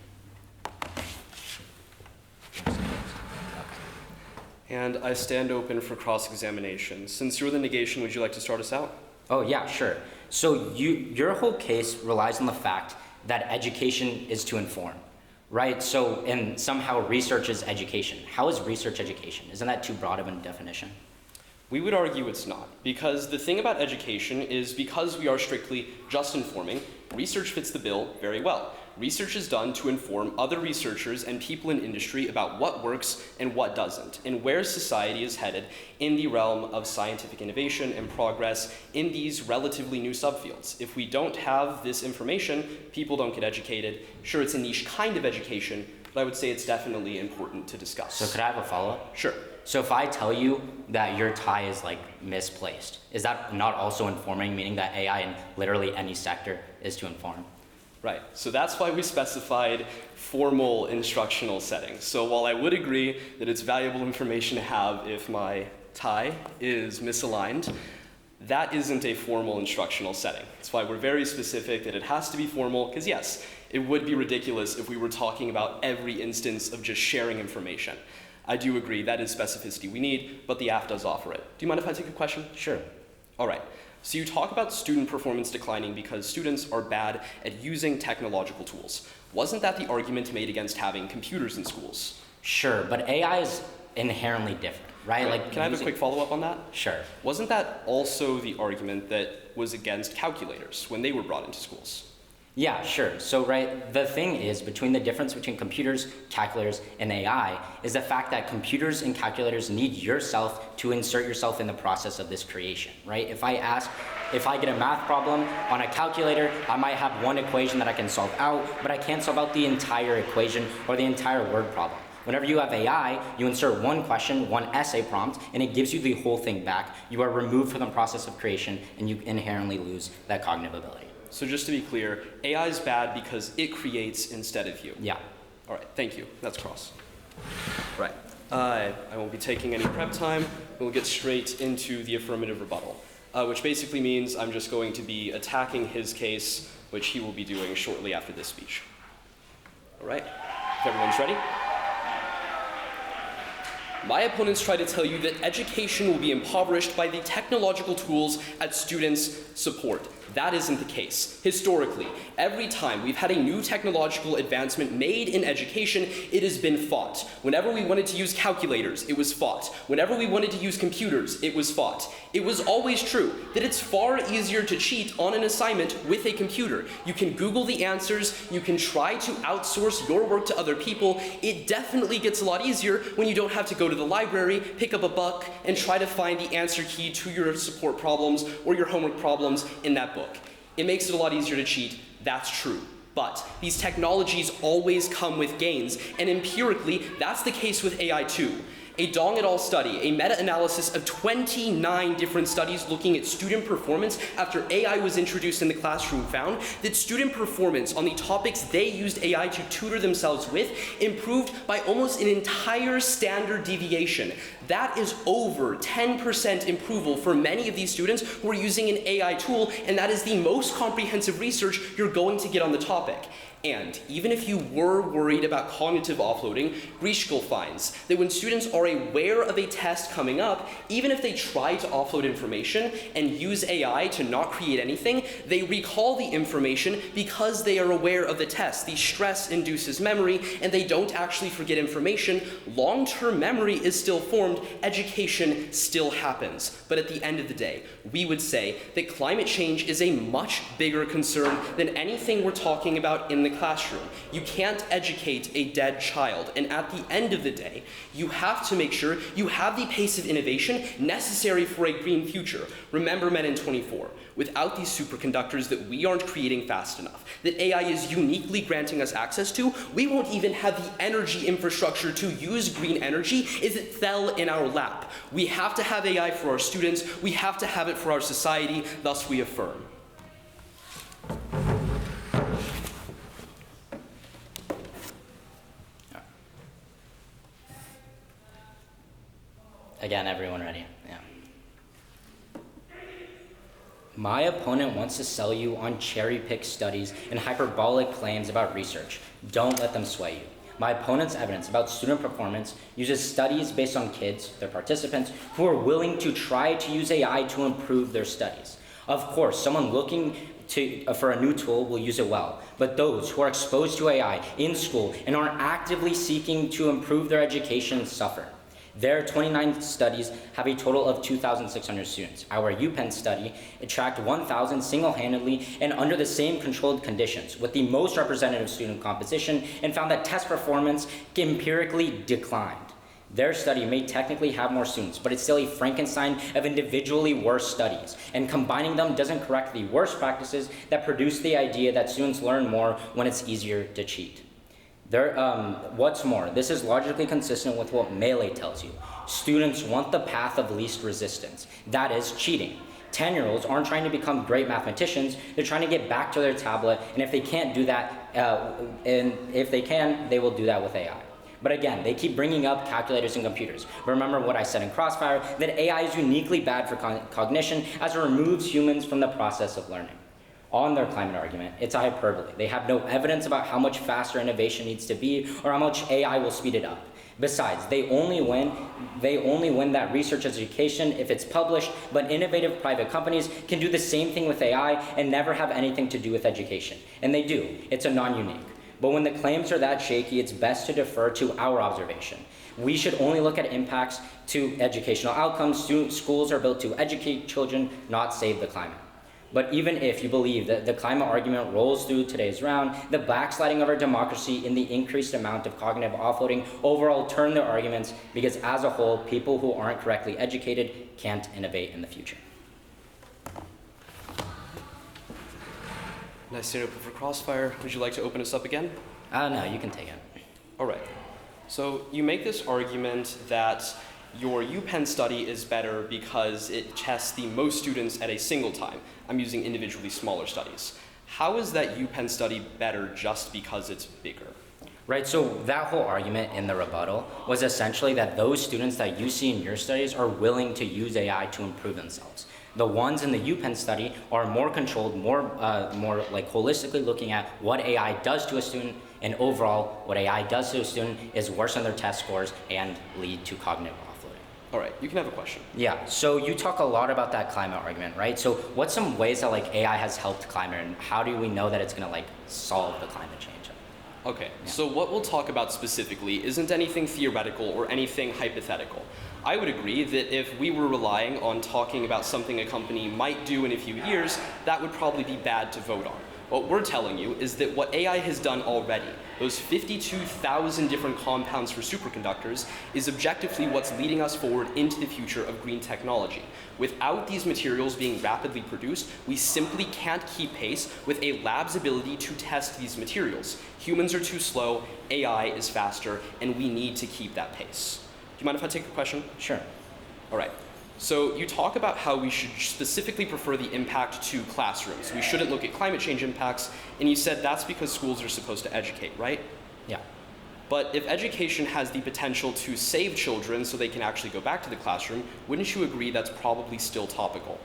And I stand open for cross-examination. Since you're the negation, would you like to start us out? Oh yeah, sure. So your whole case relies on the fact that education is to inform, right? So, and somehow research is education. How is research education? Isn't that too broad of a definition? We would argue it's not, because the thing about education is because we are strictly just informing, research fits the bill very well. Research is done to inform other researchers and people in industry about what works and what doesn't, and where society is headed in the realm of scientific innovation and progress in these relatively new subfields. If we don't have this information, people don't get educated. Sure, it's a niche kind of education, but I would say it's definitely important to discuss. So could I have a follow-up? Sure. So if I tell you that your tie is like misplaced, is that not also informing, meaning that AI in literally any sector is to inform? Right, so that's why we specified formal instructional settings. So while I would agree that it's valuable information to have if my tie is misaligned, that isn't a formal instructional setting. That's why we're very specific that it has to be formal, because yes, it would be ridiculous if we were talking about every instance of just sharing information. I do agree that is specificity we need, but the AF does offer it. Do you mind if I take a question? Sure. All right. So you talk about student performance declining because students are bad at using technological tools. Wasn't that the argument made against having computers in schools? Sure, but AI is inherently different, right? Like, can I have a quick follow-up on that? Sure. Wasn't that also the argument that was against calculators when they were brought into schools? Yeah, sure. So, right, the thing is, between the difference between computers, calculators, and AI is the fact that computers and calculators need yourself to insert yourself in the process of this creation, right? If I get a math problem on a calculator, I might have one equation that I can solve out, but I can't solve out the entire equation or the entire word problem. Whenever you have AI, you insert one question, one essay prompt, and it gives you the whole thing back. You are removed from the process of creation, and you inherently lose that cognitive ability. So just to be clear, AI is bad because it creates instead of you. Yeah. All right, thank you. That's cross. Right. I won't be taking any prep time. We'll get straight into the affirmative rebuttal, which basically means I'm just going to be attacking his case, which he will be doing shortly after this speech. All right, if everyone's ready. My opponents try to tell you that education will be impoverished by the technological tools at students' support. That isn't the case. Historically, every time we've had a new technological advancement made in education, it has been fought. Whenever we wanted to use calculators, it was fought. Whenever we wanted to use computers, it was fought. It was always true that it's far easier to cheat on an assignment with a computer. You can Google the answers, you can try to outsource your work to other people. It definitely gets a lot easier when you don't have to go to the library, pick up a book, and try to find the answer key to your support problems or your homework problems in that book. It makes it a lot easier to cheat, that's true. But these technologies always come with gains, and empirically, that's the case with AI too. A Dong et al. Study, a meta-analysis of 29 different studies looking at student performance after AI was introduced in the classroom, found that student performance on the topics they used AI to tutor themselves with improved by almost an entire standard deviation. That is over 10% improvement for many of these students who are using an AI tool, and that is the most comprehensive research you're going to get on the topic. And even if you were worried about cognitive offloading, Risch finds that when students are aware of a test coming up, even if they try to offload information and use AI to not create anything, they recall the information because they are aware of the test. The stress induces memory, and they don't actually forget information. Long-term memory is still formed, education still happens. But at the end of the day, we would say that climate change is a much bigger concern than anything we're talking about in the classroom. You can't educate a dead child, and at the end of the day, you have to make sure you have the pace of innovation necessary for a green future. Remember Men in 24. Without these superconductors that we aren't creating fast enough, that AI is uniquely granting us access to, we won't even have the energy infrastructure to use green energy as it fell in our lap. We have to have AI for our students, we have to have it for our society, thus we affirm. Again, everyone ready? Yeah. My opponent wants to sell you on cherry-picked studies and hyperbolic claims about research. Don't let them sway you. My opponent's evidence about student performance uses studies based on kids, their participants, who are willing to try to use AI to improve their studies. Of course, someone looking for a new tool will use it well, but those who are exposed to AI in school and are actively seeking to improve their education suffer. Their 29 studies have a total of 2,600 students. Our UPenn study tracked 1,000 single-handedly and under the same controlled conditions with the most representative student composition and found that test performance empirically declined. Their study may technically have more students, but it's still a Frankenstein of individually worse studies, and combining them doesn't correct the worst practices that produce the idea that students learn more when it's easier to cheat. What's more, this is logically consistent with what Melee tells you. Students want the path of least resistance. That is cheating. 10-year-olds aren't trying to become great mathematicians, they're trying to get back to their tablet, and if they can't do that, and if they can, they will do that with AI. But again, they keep bringing up calculators and computers. Remember what I said in Crossfire, that AI is uniquely bad for cognition as it removes humans from the process of learning. On their climate argument, it's a hyperbole. They have no evidence about how much faster innovation needs to be or how much AI will speed it up. Besides, they only win that research education if it's published, but innovative private companies can do the same thing with AI and never have anything to do with education. And they do. It's a non-unique. But when the claims are that shaky, it's best to defer to our observation. We should only look at impacts to educational outcomes. Schools are built to educate children, not save the climate. But even if you believe that the climate argument rolls through today's round, the backsliding of our democracy in the increased amount of cognitive offloading overall turn their arguments because as a whole, people who aren't correctly educated can't innovate in the future. Nice to open for Crossfire. Would you like to open us up again? No, you can take it. All right. So you make this argument that your UPenn study is better because it tests the most students at a single time. I'm using individually smaller studies. How is that UPenn study better just because it's bigger? Right, so that whole argument in the rebuttal was essentially that those students that you see in your studies are willing to use AI to improve themselves. The ones in the UPenn study are more controlled, more like holistically looking at what AI does to a student, and overall, what AI does to a student is worsen their test scores and lead to cognitive offloading. All right, you can have a question. Yeah, so you talk a lot about that climate argument, right? So what's some ways that like AI has helped climate, and how do we know that it's gonna like solve the climate change? Okay, so what we'll talk about specifically isn't anything theoretical or anything hypothetical. I would agree that if we were relying on talking about something a company might do in a few years, that would probably be bad to vote on. What we're telling you is that what AI has done already, those 52,000 different compounds for superconductors, is objectively what's leading us forward into the future of green technology. Without these materials being rapidly produced, we simply can't keep pace with a lab's ability to test these materials. Humans are too slow, AI is faster, and we need to keep that pace. Do you mind if I take a question? Sure. All right. So you talk about how we should specifically prefer the impact to classrooms. We shouldn't look at climate change impacts, and you said that's because schools are supposed to educate, right? Yeah. But if education has the potential to save children so they can actually go back to the classroom, wouldn't you agree that's probably still topical?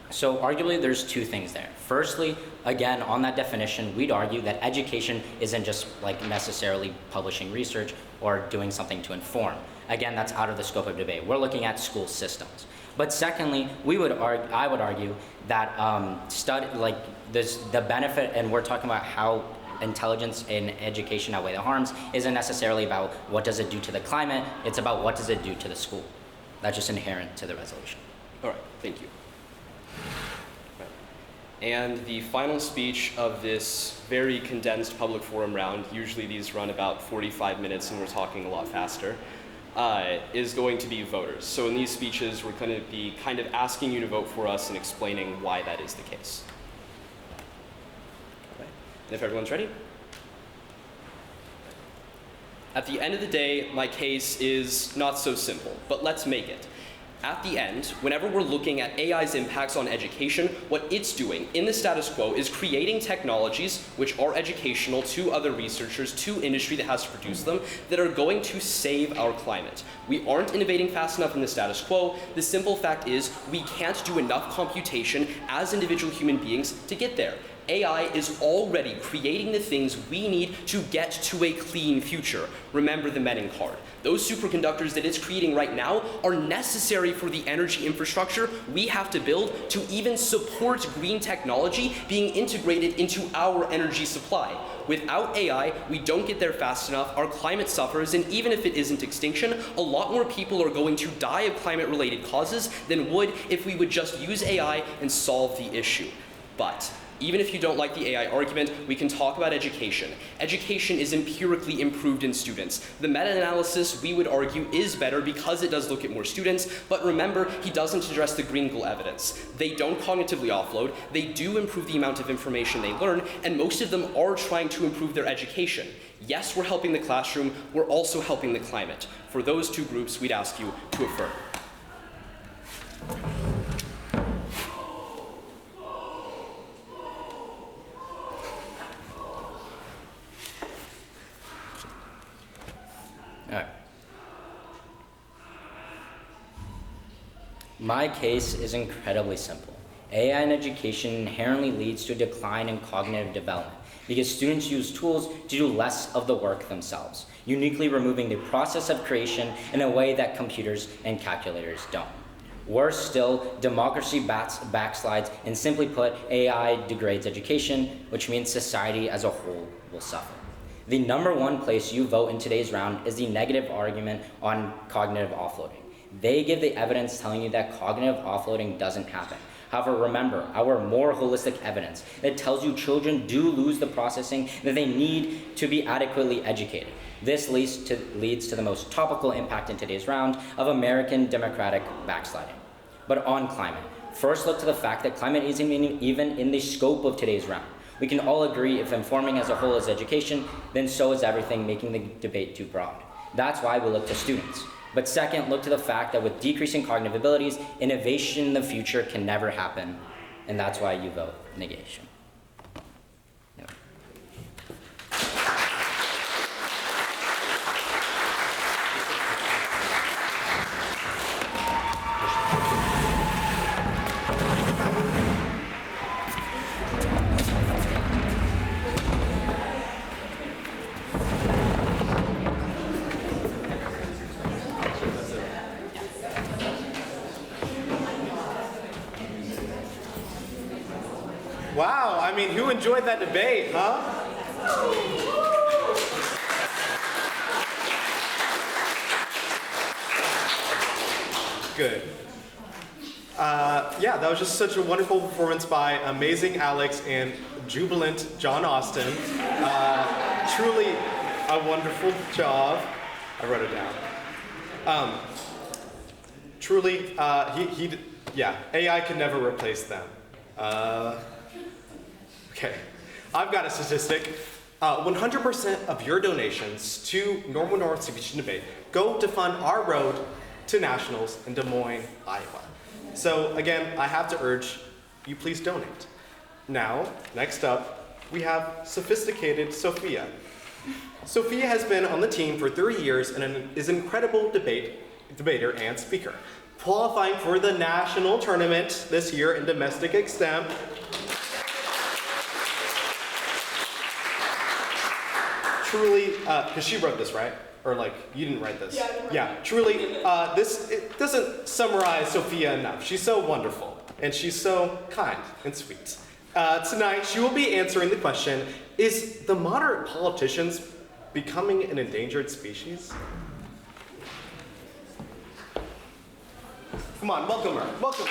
So arguably there's two things there. Firstly, again, on that definition, we'd argue that education isn't just like necessarily publishing research or doing something to inform. Again, that's out of the scope of debate. We're looking at school systems. But secondly, I would argue that the benefit, and we're talking about how intelligence in education outweigh the harms, isn't necessarily about what does it do to the climate, it's about what does it do to the school. That's just inherent to the resolution. All right, thank you. And the final speech of this very condensed public forum round, usually these run about 45 minutes and we're talking a lot faster, is going to be voters. So in these speeches, we're going to be kind of asking you to vote for us and explaining why that is the case. Okay. And if everyone's ready. At the end of the day, my case is not so simple, but let's make it. At the end, whenever we're looking at AI's impacts on education, what it's doing in the status quo is creating technologies which are educational to other researchers, to industry that has to produce them, that are going to save our climate. We aren't innovating fast enough in the status quo. The simple fact is we can't do enough computation as individual human beings to get there. AI is already creating the things we need to get to a clean future. Remember the Menin card. Those superconductors that it's creating right now are necessary for the energy infrastructure we have to build to even support green technology being integrated into our energy supply. Without AI, we don't get there fast enough, our climate suffers, and even if it isn't extinction, a lot more people are going to die of climate-related causes than would if we would just use AI and solve the issue. But even if you don't like the AI argument, we can talk about education. Education is empirically improved in students. The meta-analysis, we would argue, is better because it does look at more students, but remember, he doesn't address the Green-Gl evidence. They don't cognitively offload, they do improve the amount of information they learn, and most of them are trying to improve their education. Yes, we're helping the classroom, we're also helping the climate. For those two groups, we'd ask you to affirm. My case is incredibly simple. AI in education inherently leads to a decline in cognitive development because students use tools to do less of the work themselves, uniquely removing the process of creation in a way that computers and calculators don't. Worse still, democracy backslides, and simply put, AI degrades education, which means society as a whole will suffer. The number one place you vote in today's round is the negative argument on cognitive offloading. They give the evidence telling you that cognitive offloading doesn't happen. However, remember our more holistic evidence that tells you children do lose the processing that they need to be adequately educated. This leads to the most topical impact in today's round of American democratic backsliding. But on climate, first look to the fact that climate isn't even in the scope of today's round. We can all agree if informing as a whole is education, then so is everything, making the debate too broad. That's why we look to students. But second, look to the fact that with decreasing cognitive abilities, innovation in the future can never happen, and that's why you vote negation. No. Wow, I mean, who enjoyed that debate, huh? Good. Yeah, that was just such a wonderful performance by amazing Alex and jubilant John Austin. Truly a wonderful job. I wrote it down. Truly, yeah, AI can never replace them. Okay, I've got a statistic. 100% of your donations to Normal North Speech and Debate go to fund our road to nationals in Des Moines, Iowa. So again, I have to urge you please donate. Now, next up, we have sophisticated Sofia. Sofia has been on the team for 30 years and is an incredible debater and speaker, qualifying for the national tournament this year in domestic extemp. Truly, because she wrote this, right? Or like, you didn't write this. Yeah, truly, it doesn't summarize Sofia enough. She's so wonderful, and she's so kind and sweet. Tonight, she will be answering the question, is the moderate politicians becoming an endangered species? Come on, welcome her, welcome.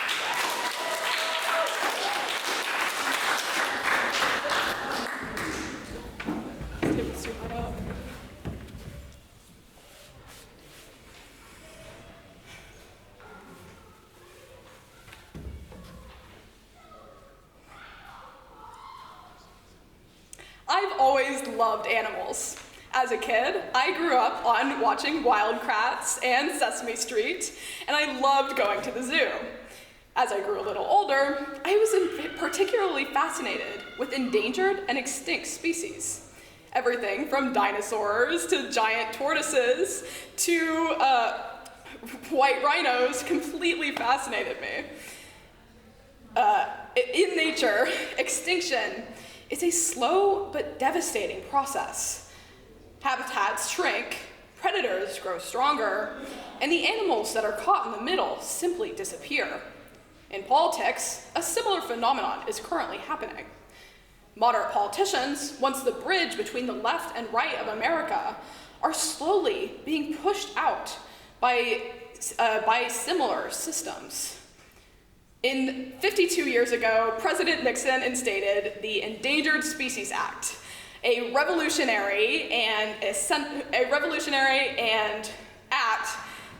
I've always loved animals. As a kid, I grew up on watching Wild Kratts and Sesame Street, and I loved going to the zoo. As I grew a little older, I was particularly fascinated with endangered and extinct species. Everything from dinosaurs to giant tortoises to white rhinos completely fascinated me. In nature, extinction is a slow but devastating process. Habitats shrink, predators grow stronger, and the animals that are caught in the middle simply disappear. In politics, a similar phenomenon is currently happening. Moderate politicians, once the bridge between the left and right of America, are slowly being pushed out by similar systems. 52 years ago, President Nixon instated the Endangered Species Act, a revolutionary act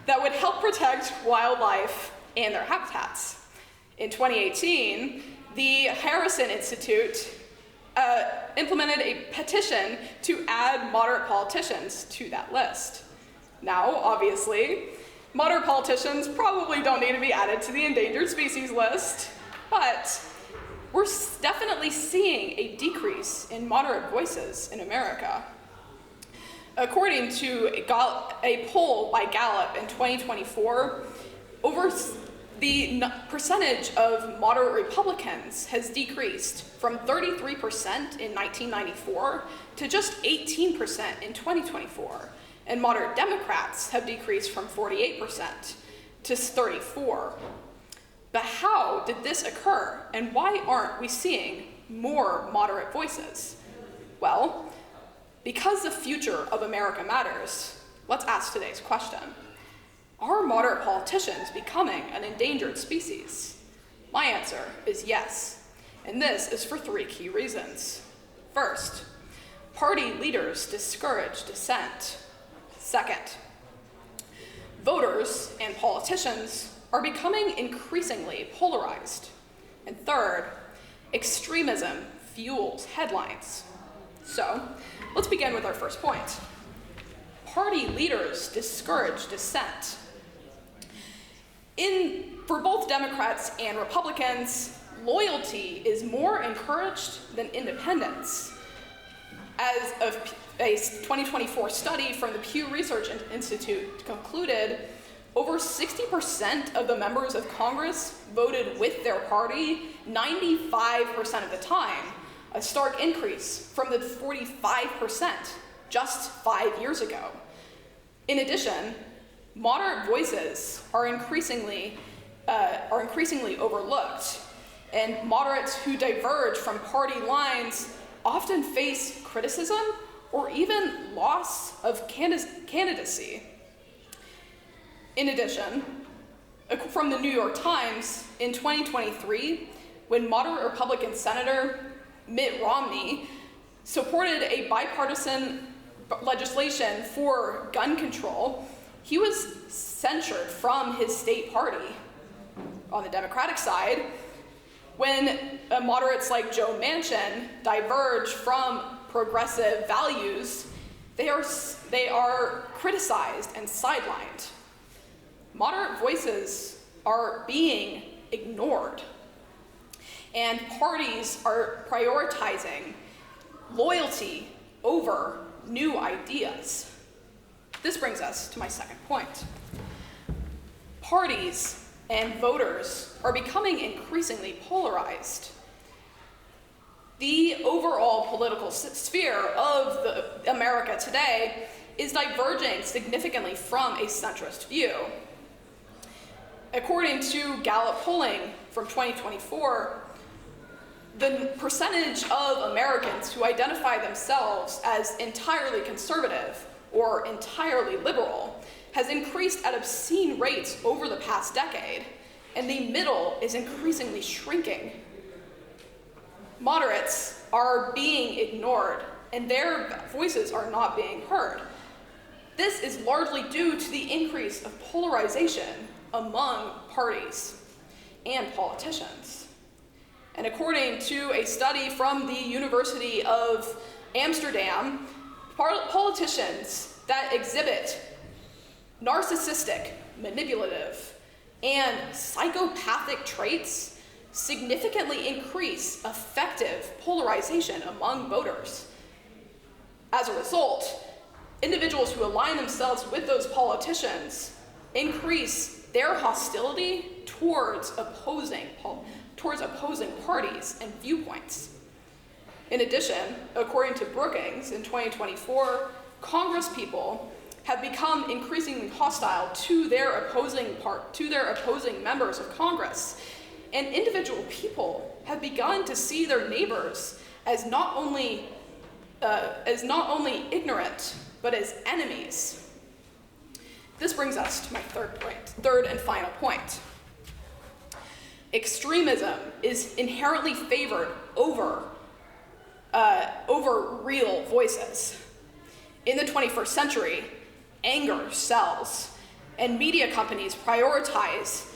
that would help protect wildlife and their habitats. In 2018, the Harrison Institute implemented a petition to add moderate politicians to that list. Now, obviously, moderate politicians probably don't need to be added to the endangered species list, but we're definitely seeing a decrease in moderate voices in America. According to a poll by Gallup in 2024, the percentage of moderate Republicans has decreased from 33% in 1994 to just 18% in 2024, and moderate Democrats have decreased from 48% to 34%. But how did this occur, and why aren't we seeing more moderate voices? Well, because the future of America matters, let's ask today's question. Are moderate politicians becoming an endangered species? My answer is yes, and this is for 3 key reasons. First, party leaders discourage dissent. Second, voters and politicians are becoming increasingly polarized. And third, extremism fuels headlines. So, let's begin with our first point. Party leaders discourage dissent. For both Democrats and Republicans, loyalty is more encouraged than independence. As of a 2024 study from the Pew Research Institute concluded, over 60% of the members of Congress voted with their party 95% of the time, a stark increase from the 45% just 5 years ago. In addition, moderate voices are increasingly overlooked, and moderates who diverge from party lines often face criticism or even loss of candidacy. In addition, from the New York Times, in 2023, when moderate Republican Senator Mitt Romney supported a bipartisan legislation for gun control, he was censured from his state party. On the Democratic side, when moderates like Joe Manchin diverge from progressive values, they are criticized and sidelined. Moderate voices are being ignored, and parties are prioritizing loyalty over new ideas. This brings us to my second point. Parties and voters are becoming increasingly polarized. The overall political sphere of America today is diverging significantly from a centrist view. According to Gallup polling from 2024, the percentage of Americans who identify themselves as entirely conservative or entirely liberal has increased at obscene rates over the past decade, and the middle is increasingly shrinking. Moderates are being ignored, and their voices are not being heard. This is largely due to the increase of polarization among parties and politicians. And according to a study from the University of Amsterdam, politicians that exhibit narcissistic, manipulative, and psychopathic traits significantly increase effective polarization among voters. As a result, individuals who align themselves with those politicians increase their hostility towards opposing parties and viewpoints. In addition, according to Brookings in 2024, Congresspeople have become increasingly hostile to their opposing members of Congress, and individual people have begun to see their neighbors as not only ignorant, but as enemies. This brings us to my third and final point. Extremism is inherently favored over real voices. In the 21st century, anger sells, and media companies prioritize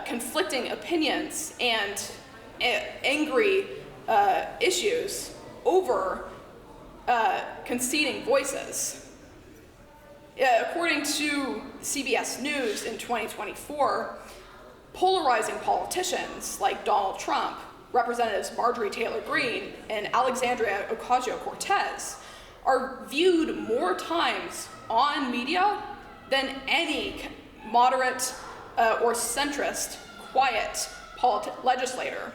conflicting opinions and angry issues over conceding voices. According to CBS News in 2024, polarizing politicians like Donald Trump, Representatives Marjorie Taylor Greene, and Alexandria Ocasio-Cortez are viewed more times on media than any moderate or centrist, quiet legislator.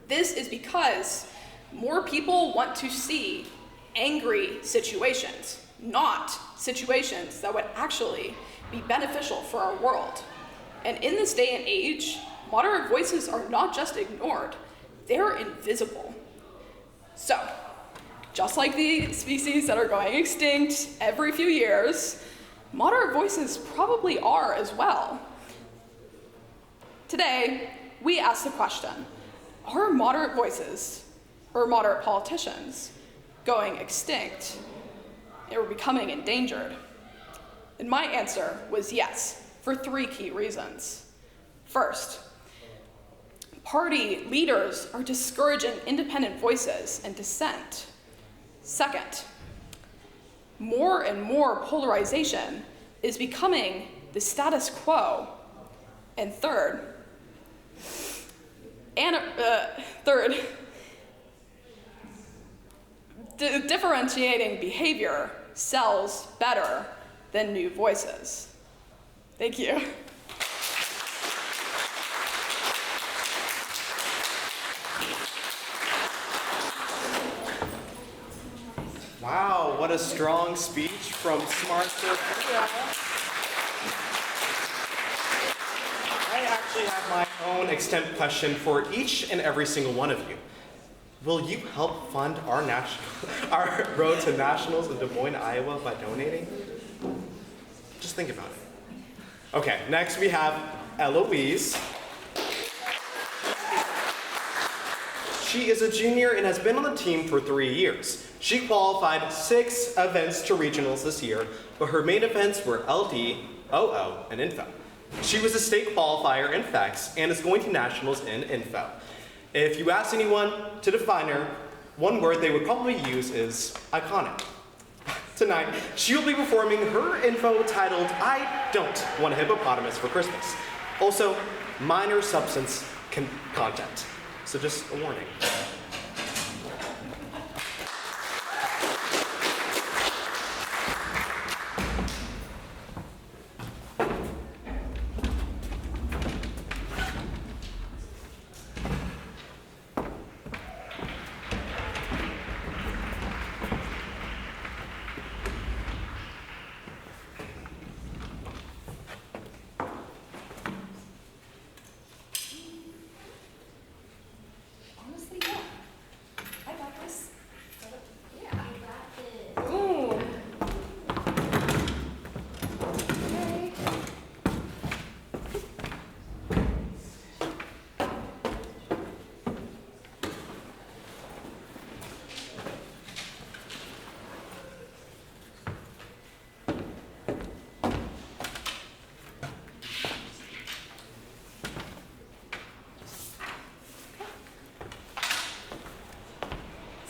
This is because more people want to see angry situations, not situations that would actually be beneficial for our world. And in this day and age, moderate voices are not just ignored, they're invisible. So, just like the species that are going extinct every few years, moderate voices probably are as well. Today, we ask the question, are moderate voices, or moderate politicians, going extinct or becoming endangered? And my answer was yes, for 3 key reasons. First, party leaders are discouraging independent voices and dissent. Second, more and more polarization is becoming the status quo. And third, differentiating behavior sells better than new voices. Thank you. Wow, what a strong speech from smart Sofia. I actually have my own extemp question for each and every single one of you. Will you help fund our road to nationals in Des Moines, Iowa by donating? Just think about it. Okay, next we have Eloise. She is a junior and has been on the team for 3 years. She qualified 6 events to regionals this year, but her main events were LD, OO, and Info. She was a state qualifier in FEX and is going to nationals in Info. If you ask anyone to define her, one word they would probably use is iconic. Tonight, she will be performing her Info titled I Don't Want a Hippopotamus for Christmas. Also, minor substance content. So just a warning.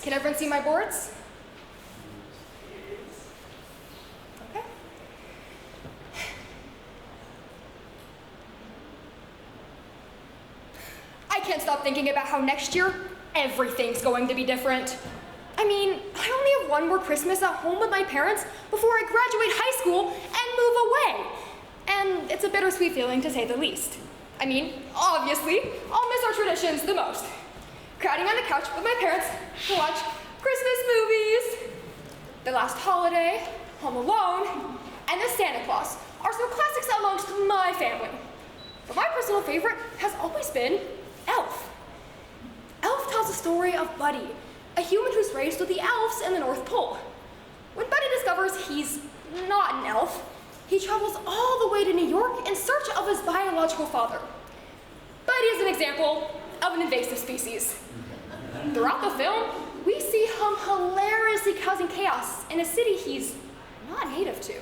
Can everyone see my boards? can't stop thinking about how next year, everything's going to be different. I mean, I only have one more Christmas at home with my parents before I graduate high school and move away. And it's a bittersweet feeling, to say the least. I mean, obviously, I'll miss our traditions the most. Crowding on the couch with my parents to watch Christmas movies. The Last Holiday, Home Alone, and The Santa Claus are some classics amongst my family. But my personal favorite has always been Elf. Elf tells the story of Buddy, a human who's raised with the elves in the North Pole. When Buddy discovers he's not an elf, he travels all the way to New York in search of his biological father. Buddy is an example of an invasive species. Throughout the film, we see him hilariously causing chaos in a city he's not native to.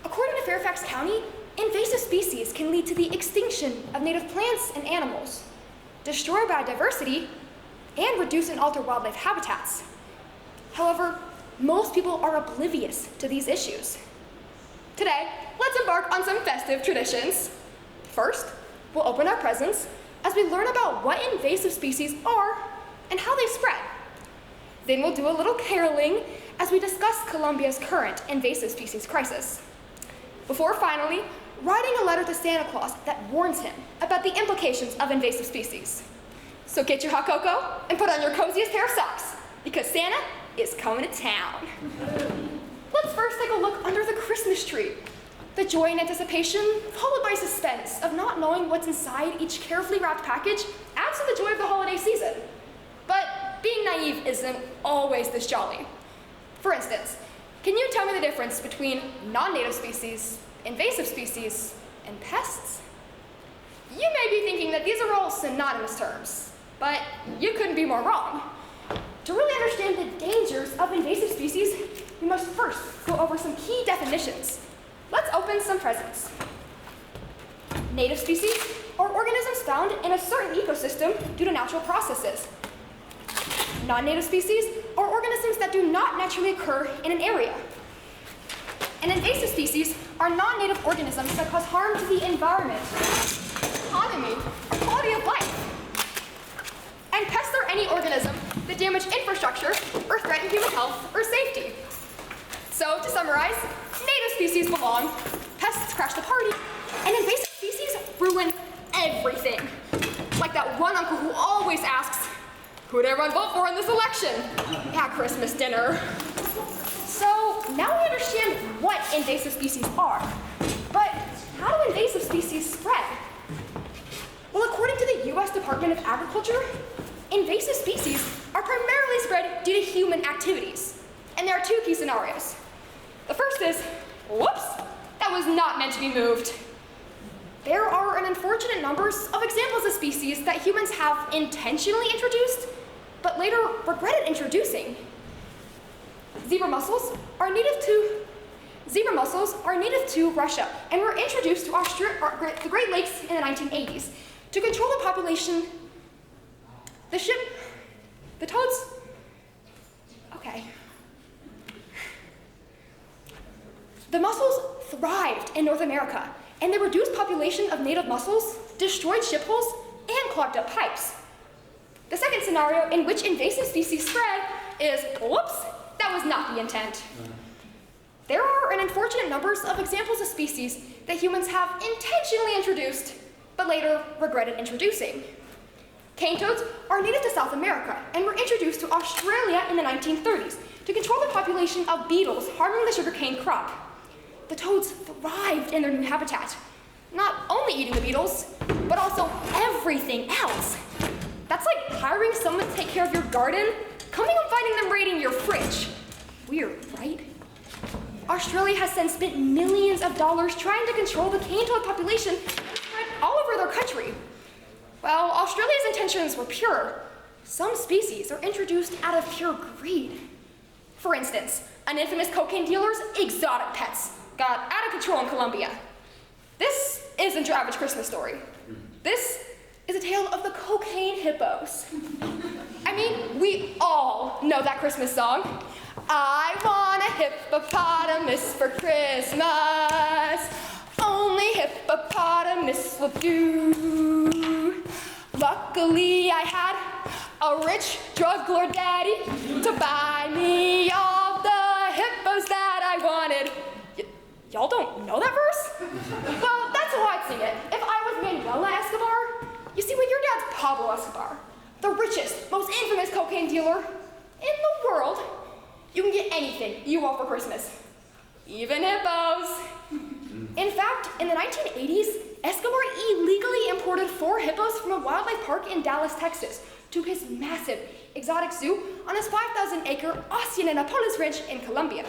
According to Fairfax County, invasive species can lead to the extinction of native plants and animals, destroy biodiversity, and reduce and alter wildlife habitats. However, most people are oblivious to these issues. Today, let's embark on some festive traditions. First, we'll open our presents as we learn about what invasive species are and how they spread. Then we'll do a little caroling as we discuss Colombia's current invasive species crisis. Before finally, writing a letter to Santa Claus that warns him about the implications of invasive species. So get your hot cocoa and put on your coziest pair of socks, because Santa is coming to town. Let's first take a look under the Christmas tree. The joy and anticipation, followed by suspense of not knowing what's inside each carefully wrapped package, adds to the joy of the holiday season. But being naive isn't always this jolly. For instance, can you tell me the difference between non-native species, invasive species, and pests? You may be thinking that these are all synonymous terms, but you couldn't be more wrong. To really understand the dangers of invasive species, we must first go over some key definitions. Let's open some presents. Native species are organisms found in a certain ecosystem due to natural processes. Non-native species are organisms that do not naturally occur in an area. And invasive species are non-native organisms that cause harm to the environment, economy, or quality of life. And pests are any organism that damage infrastructure or threaten human health or safety. So, to summarize, native species belong, pests crash the party, and invasive species ruin everything. Like that one uncle who always asks, who did everyone vote for in this election at Christmas dinner? So, now we understand what invasive species are. But how do invasive species spread? Well, according to the U.S. Department of Agriculture, invasive species are primarily spread due to human activities. And there are two key scenarios. The first is, whoops, that was not meant to be moved. There are an unfortunate numbers of examples of species that humans have intentionally introduced, but later regretted introducing. Zebra mussels are native to Russia and were introduced to the Great Lakes in the 1980s to control the population. The toads, okay. The mussels thrived in North America, and the reduced population of native mussels destroyed ship hulls and clogged up pipes. The second scenario in which invasive species spread is, whoops, that was not the intent. There are an unfortunate numbers of examples of species that humans have intentionally introduced, but later regretted introducing. Cane toads are native to South America and were introduced to Australia in the 1930s to control the population of beetles harming the sugarcane crop. The toads thrived in their new habitat, not only eating the beetles, but also everything else. That's like hiring someone to take care of your garden, coming and finding them raiding your fridge. Weird, right? Australia has since spent millions of dollars trying to control the cane toad population spread all over their country. While Australia's intentions were pure, some species are introduced out of pure greed. For instance, an infamous cocaine dealer's exotic pets got out of control in Colombia. This isn't your average Christmas story. This is a tale of the cocaine hippos. I mean, we all know that Christmas song. I want a hippopotamus for Christmas. Only hippopotamus will do. Luckily, I had a rich drug lord daddy to buy me all the hippos that I wanted. Y'all don't know that verse? Well, that's how I'd sing it. If I was Manuela Escobar, you see, when your dad's Pablo Escobar, the richest, most infamous cocaine dealer in the world, you can get anything you want for Christmas, even hippos. In fact, in the 1980s, Escobar illegally imported 4 hippos from a wildlife park in Dallas, Texas, to his massive exotic zoo on his 5,000-acre Hacienda-Napoles ranch in Colombia.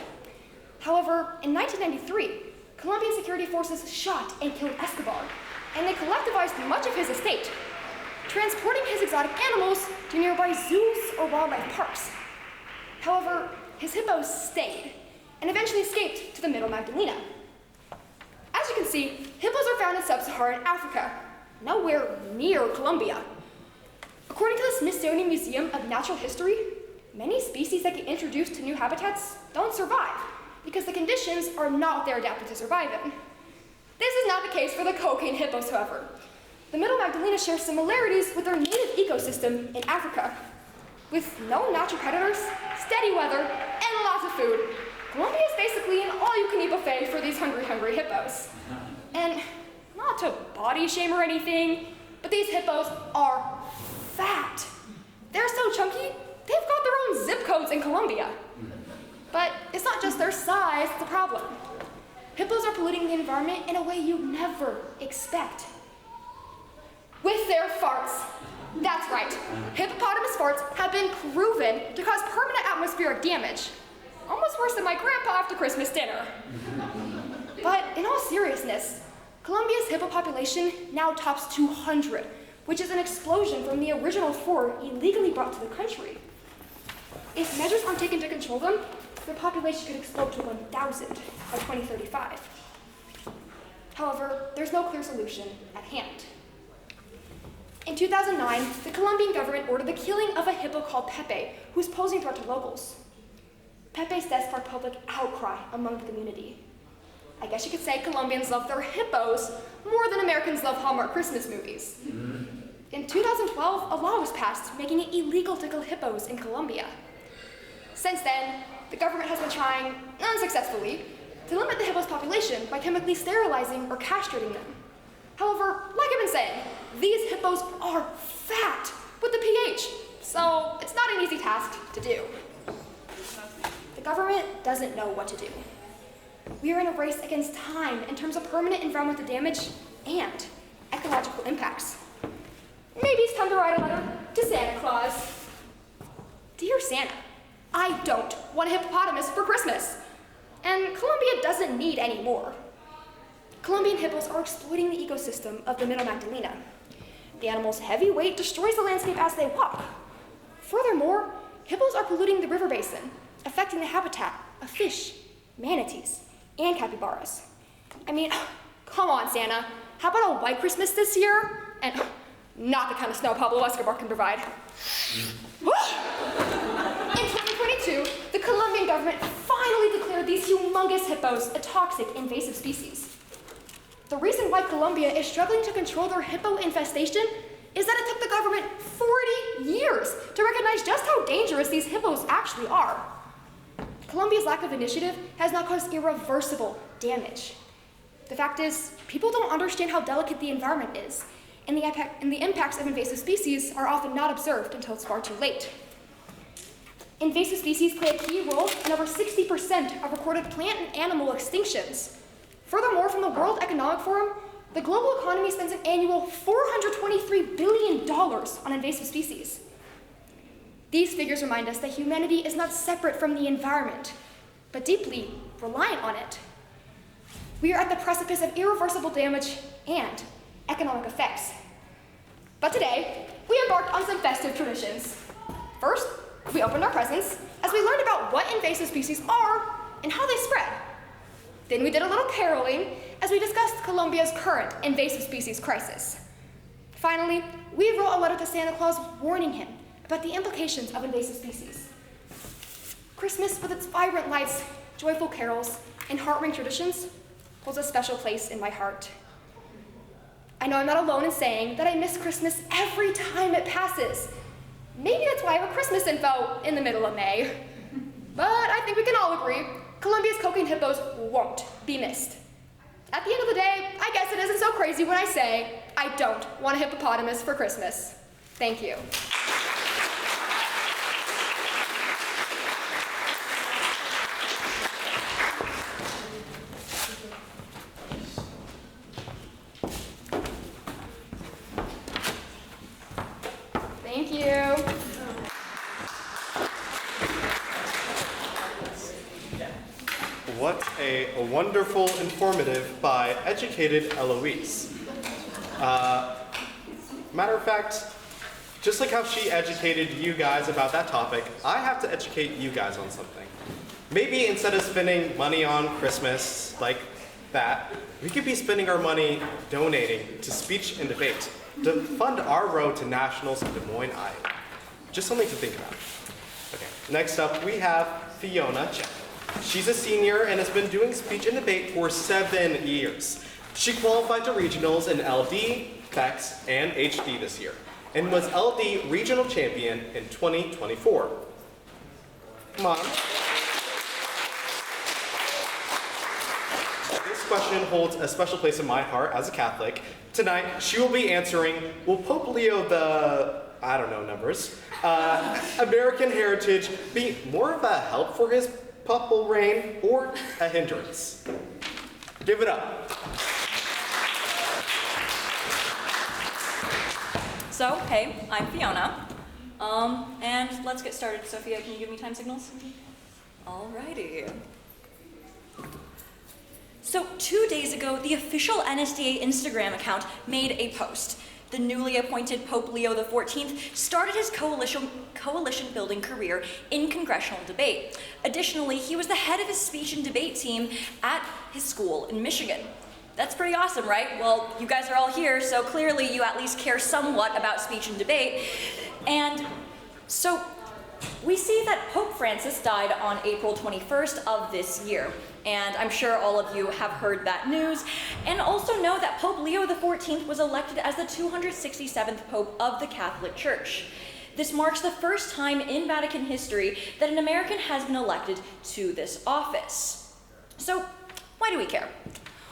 However, in 1993, Colombian security forces shot and killed Escobar, and they collectivized much of his estate, transporting his exotic animals to nearby zoos or wildlife parks. However, his hippos stayed and eventually escaped to the Middle Magdalena. As you can see, hippos are found in sub-Saharan Africa, nowhere near Colombia. According to the Smithsonian Museum of Natural History, many species that get introduced to new habitats don't survive because the conditions are not what they're adapted to survive in. This is not the case for the cocaine hippos, however. The Middle Magdalena shares similarities with their native ecosystem in Africa. With no natural predators, steady weather, and lots of food, Colombia is basically an all-you-can-eat buffet for these hungry hippos. And not to body shame or anything, but these hippos are fat. They're so chunky, they've got their own zip codes in Colombia. But it's not just their size that's a problem. Hippos are polluting the environment in a way you never expect. With their farts. That's right. Hippopotamus farts have been proven to cause permanent atmospheric damage. Almost worse than my grandpa after Christmas dinner. But in all seriousness, Colombia's hippo population now tops 200, which is an explosion from the original 4 illegally brought to the country. If measures aren't taken to control them, their population could explode to 1,000 by 2035. However, there's no clear solution at hand. In 2009, the Colombian government ordered the killing of a hippo called Pepe, who was posing a threat to locals. Pepe's death sparked public outcry among the community. I guess you could say Colombians love their hippos more than Americans love Hallmark Christmas movies. In 2012, a law was passed making it illegal to kill hippos in Colombia. Since then, the government has been trying, unsuccessfully, to limit the hippos' population by chemically sterilizing or castrating them. However, like I've been saying, these hippos are fat with the pH, so it's not an easy task to do. The government doesn't know what to do. We are in a race against time in terms of permanent environmental damage and ecological impacts. Maybe it's time to write a letter to Santa Claus. Dear Santa, I don't want a hippopotamus for Christmas, and Colombia doesn't need any more. Colombian hippos are exploiting the ecosystem of the Middle Magdalena. The animal's heavy weight destroys the landscape as they walk. Furthermore, hippos are polluting the river basin, affecting the habitat of fish, manatees, and capybaras. I mean, come on, Santa. How about a white Christmas this year? And not the kind of snow Pablo Escobar can provide. In 2022, the Colombian government finally declared these humongous hippos a toxic invasive species. The reason why Colombia is struggling to control their hippo infestation is that it took the government 40 years to recognize just how dangerous these hippos actually are. Colombia's lack of initiative has now caused irreversible damage. The fact is, people don't understand how delicate the environment is, and the impacts of invasive species are often not observed until it's far too late. Invasive species play a key role in over 60% of recorded plant and animal extinctions. Furthermore, from the World Economic Forum, the global economy spends an annual $423 billion on invasive species. These figures remind us that humanity is not separate from the environment, but deeply reliant on it. We are at the precipice of irreversible damage and economic effects. But today, we embarked on some festive traditions. First, we opened our presents as we learned about what invasive species are and how they spread. Then we did a little caroling as we discussed Colombia's current invasive species crisis. Finally, we wrote a letter to Santa Claus warning him about the implications of invasive species. Christmas, with its vibrant lights, joyful carols, and heart-wrenching traditions, holds a special place in my heart. I know I'm not alone in saying that I miss Christmas every time it passes. Maybe that's why I have a Christmas info in the middle of May. But I think we can all agree, Columbia's cocaine hippos won't be missed. At the end of the day, I guess it isn't so crazy when I say I don't want a hippopotamus for Christmas. Thank you. Thank you. What a wonderful informative by educated Eloise. Matter of fact, just like how she educated you guys about that topic, I have to educate you guys on something. Maybe instead of spending money on Christmas like that, we could be spending our money donating to speech and debate to fund our road to nationals in Des Moines, Iowa. Just something to think about. Okay, next up we have Fiona. She's a senior and has been doing speech and debate for 7 years. She qualified to regionals in LD, PEX, and HD this year, and was LD regional champion in 2024. Come on. This question holds a special place in my heart as a Catholic. Tonight, she will be answering, will Pope Leo the, I don't know numbers, American heritage be more of a help for his papal reign or a hindrance? Give it up. So, hey, I'm Fiona. And let's get started. Sophia, can you give me time signals? Alrighty. So 2 days ago, the official NSDA Instagram account made a post. The newly appointed Pope Leo XIV started his coalition-building career in congressional debate. Additionally, he was the head of his speech and debate team at his school in Michigan. That's pretty awesome, right? Well, you guys are all here, so clearly you at least care somewhat about speech and debate. And so we see that Pope Francis died on April 21st of this year. And I'm sure all of you have heard that news, and also know that Pope Leo XIV was elected as the 267th Pope of the Catholic Church. This marks the first time in Vatican history that an American has been elected to this office. So, why do we care?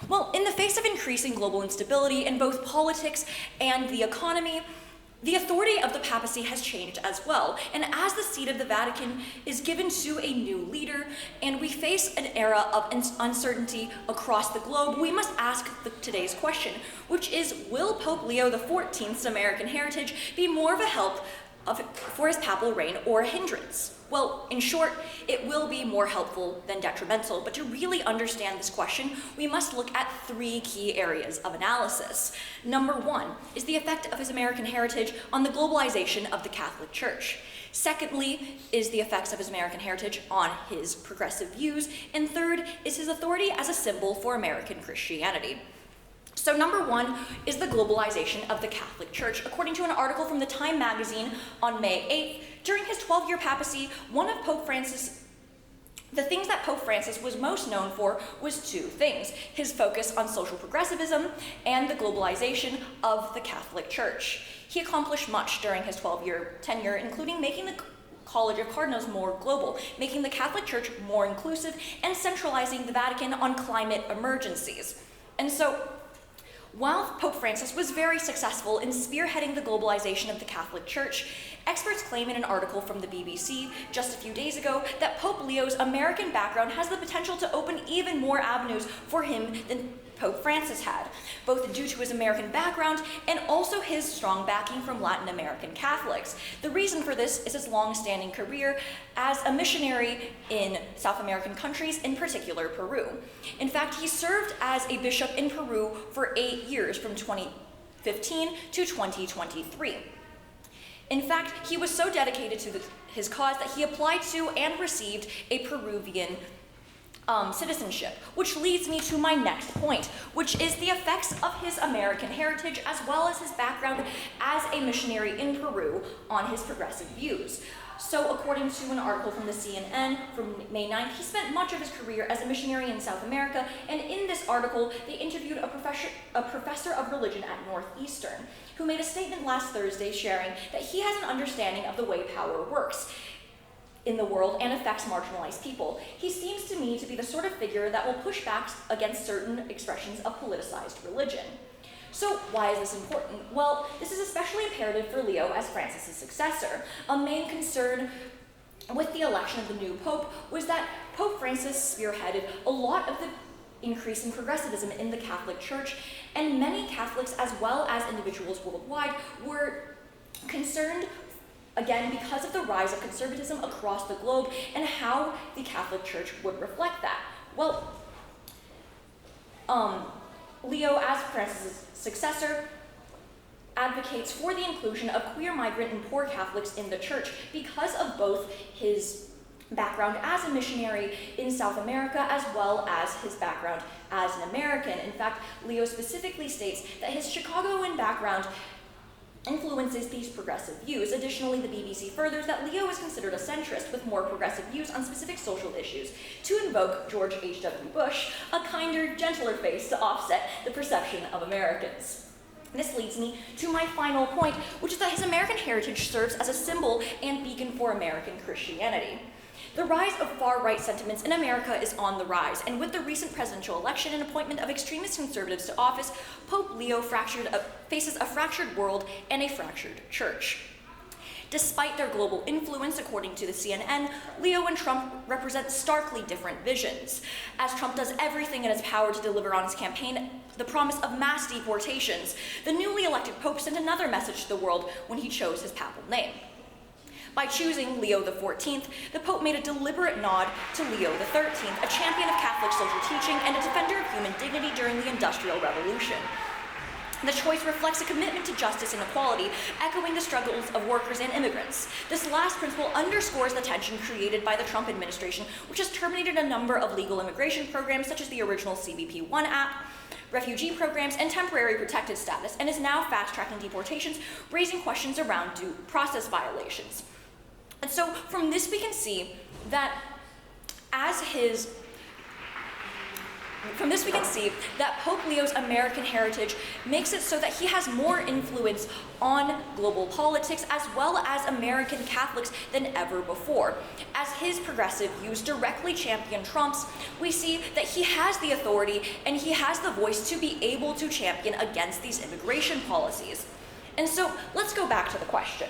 Well, in the face of increasing global instability in both politics and the economy, the authority of the papacy has changed as well, and as the seat of the Vatican is given to a new leader, and we face an era of uncertainty across the globe, we must ask today's question, which is, will Pope Leo XIV's American heritage be more of a help for his papal reign or a hindrance? Well, in short, it will be more helpful than detrimental, but to really understand this question, we must look at 3 key areas of analysis. Number 1 is the effect of his American heritage on the globalization of the Catholic Church. Secondly is the effects of his American heritage on his progressive views. And third is his authority as a symbol for American Christianity. So number 1 is the globalization of the Catholic Church. According to an article from the Time magazine on May 8th, during his 12-year papacy, the things that Pope Francis was most known for was 2 things: his focus on social progressivism and the globalization of the Catholic Church. He accomplished much during his 12-year tenure, including making the College of Cardinals more global, making the Catholic Church more inclusive, and centralizing the Vatican on climate emergencies. And so, while Pope Francis was very successful in spearheading the globalization of the Catholic Church, experts claim in an article from the BBC just a few days ago that Pope Leo's American background has the potential to open even more avenues for him than Pope Francis had, both due to his American background and also his strong backing from Latin American Catholics. The reason for this is his long-standing career as a missionary in South American countries, in particular Peru. In fact, he served as a bishop in Peru for 8 years, from 2015 to 2023. In fact, he was so dedicated to his cause that he applied to and received a Peruvian citizenship, which leads me to my next point, which is the effects of his American heritage as well as his background as a missionary in Peru on his progressive views. So according to an article from the CNN from May 9th, he spent much of his career as a missionary in South America, and in this article, they interviewed a professor of religion at Northeastern, who made a statement last Thursday sharing that he has an understanding of the way power works in the world and affects marginalized people. He seems to me to be the sort of figure that will push back against certain expressions of politicized religion. So why is this important? Well, this is especially imperative for Leo as Francis's successor. A main concern with the election of the new pope was that Pope Francis spearheaded a lot of the increase in progressivism in the Catholic Church, and many Catholics, as well as individuals worldwide, were concerned, again, because of the rise of conservatism across the globe and how the Catholic Church would reflect that. Well, Leo, as Francis's successor, advocates for the inclusion of queer, migrant, and poor Catholics in the church because of both his background as a missionary in South America as well as his background as an American. In fact, Leo specifically states that his Chicagoan background influences these progressive views. Additionally, the BBC furthers that Leo is considered a centrist with more progressive views on specific social issues to invoke George H.W. Bush, a kinder, gentler face to offset the perception of Americans. This leads me to my final point, which is that his American heritage serves as a symbol and beacon for American Christianity. The rise of far-right sentiments in America is on the rise, and with the recent presidential election and appointment of extremist conservatives to office, Pope Leo faces a fractured world and a fractured church. Despite their global influence, according to the CNN, Leo and Trump represent starkly different visions. As Trump does everything in his power to deliver on his campaign the promise of mass deportations, the newly elected Pope sent another message to the world when he chose his papal name. By choosing Leo XIV, the Pope made a deliberate nod to Leo XIII, a champion of Catholic social teaching and a defender of human dignity during the Industrial Revolution. The choice reflects a commitment to justice and equality, echoing the struggles of workers and immigrants. This last principle underscores the tension created by the Trump administration, which has terminated a number of legal immigration programs, such as the original CBP-1 app, refugee programs, and temporary protected status, and is now fast-tracking deportations, raising questions around due process violations. And so from this we can see that Pope Leo's American heritage makes it so that he has more influence on global politics as well as American Catholics than ever before. As his progressive views directly champion Trump's, we see that he has the authority and he has the voice to be able to champion against these immigration policies. And so let's go back to the question.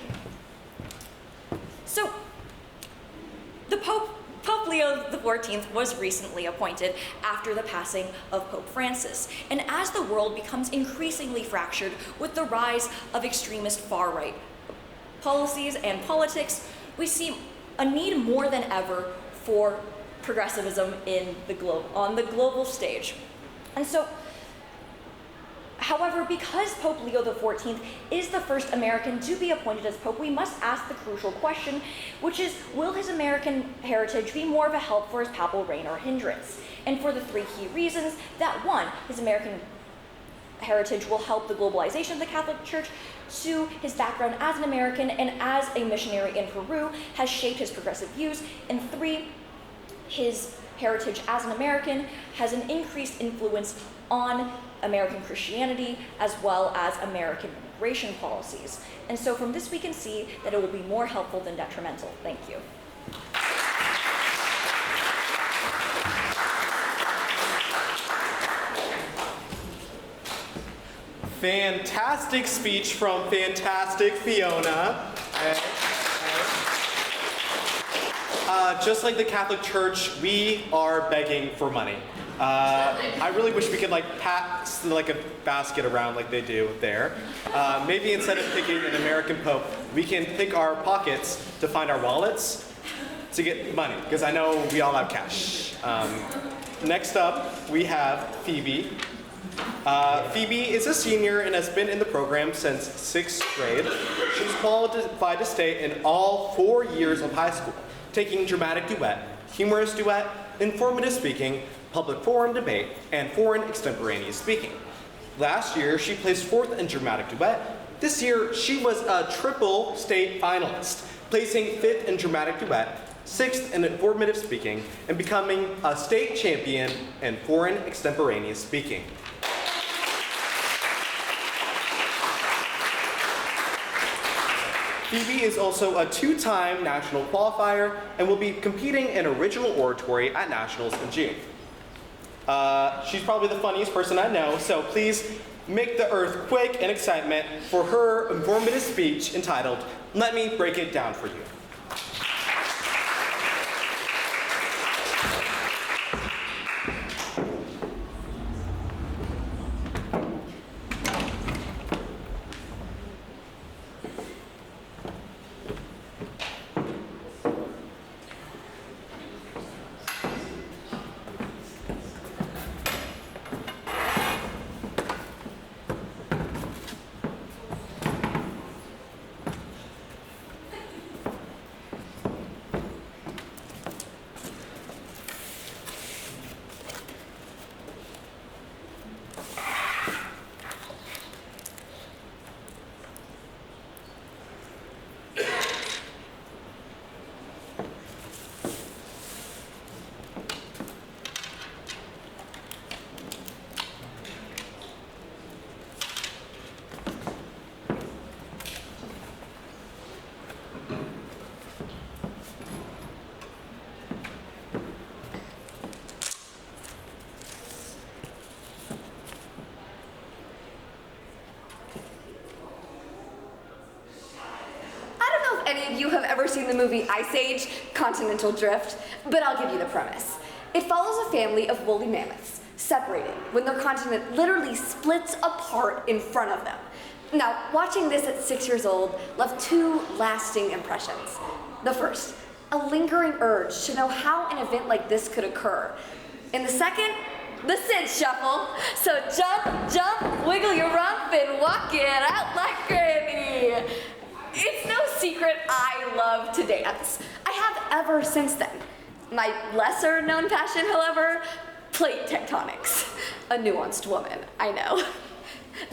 So, the Pope Leo XIV was recently appointed after the passing of Pope Francis. And as the world becomes increasingly fractured with the rise of extremist far-right policies and politics, we see a need more than ever for progressivism on the global stage. And so, however, because Pope Leo XIV is the first American to be appointed as Pope, we must ask the crucial question, which is, will his American heritage be more of a help for his papal reign or hindrance? And for the three key reasons, that one, his American heritage will help the globalization of the Catholic Church, two, his background as an American and as a missionary in Peru has shaped his progressive views, and three, his heritage as an American has an increased influence on American Christianity as well as American immigration policies. And so from this we can see that it will be more helpful than detrimental. Thank you. Fantastic speech from fantastic Fiona. Just like the Catholic Church, we are begging for money. I really wish we could pass a basket around like they do there. Maybe instead of picking an American Pope, we can pick our pockets to find our wallets to get money, because I know we all have cash. Next up, we have Phoebe. Phoebe is a senior and has been in the program since 6th grade. She's qualified to stay in all 4 years of high school, taking dramatic duet, humorous duet, informative speaking, public forum debate, and foreign extemporaneous speaking. Last year, she placed 4th in dramatic duet. This year, she was a triple state finalist, placing 5th in dramatic duet, 6th in informative speaking, and becoming a state champion in foreign extemporaneous speaking. Phoebe is also a 2-time national qualifier and will be competing in original oratory at nationals in June. She's probably the funniest person I know, so please make the earth quake in excitement for her informative speech entitled, "Let Me Break It Down for You." Any of you have ever seen the movie Ice Age, Continental Drift, but I'll give you the premise. It follows a family of woolly mammoths, separated when their continent literally splits apart in front of them. Now, watching this at 6 years old left 2 lasting impressions. The first, a lingering urge to know how an event like this could occur. And the second, the Sid shuffle. So jump, jump, wiggle your rump, and walk it out like granny. It's no secret I love to dance. I have ever since then. My lesser known passion, however, plate tectonics. A nuanced woman, I know.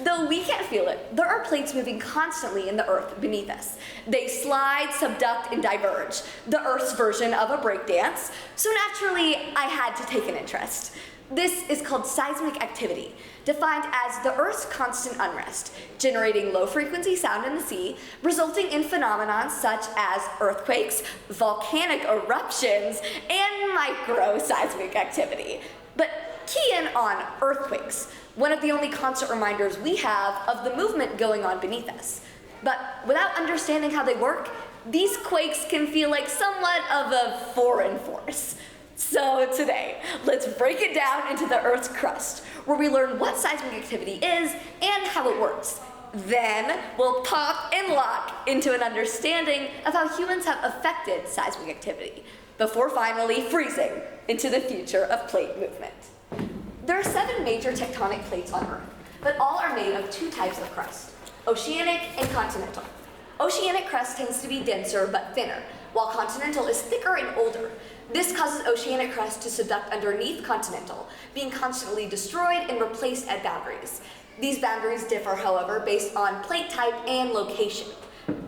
Though we can't feel it, there are plates moving constantly in the earth beneath us. They slide, subduct, and diverge, the Earth's version of a breakdance, so naturally I had to take an interest. This is called seismic activity, defined as the Earth's constant unrest, generating low-frequency sound in the sea, resulting in phenomena such as earthquakes, volcanic eruptions, and micro-seismic activity. But key in on earthquakes, one of the only constant reminders we have of the movement going on beneath us. But without understanding how they work, these quakes can feel like somewhat of a foreign force. So today, let's break it down into the Earth's crust, where we learn what seismic activity is and how it works. Then we'll pop and lock into an understanding of how humans have affected seismic activity, before finally freezing into the future of plate movement. There are 7 major tectonic plates on Earth, but all are made of 2 types of crust, oceanic and continental. Oceanic crust tends to be denser but thinner, while continental is thicker and older. This causes oceanic crust to subduct underneath continental, being constantly destroyed and replaced at boundaries. These boundaries differ, however, based on plate type and location.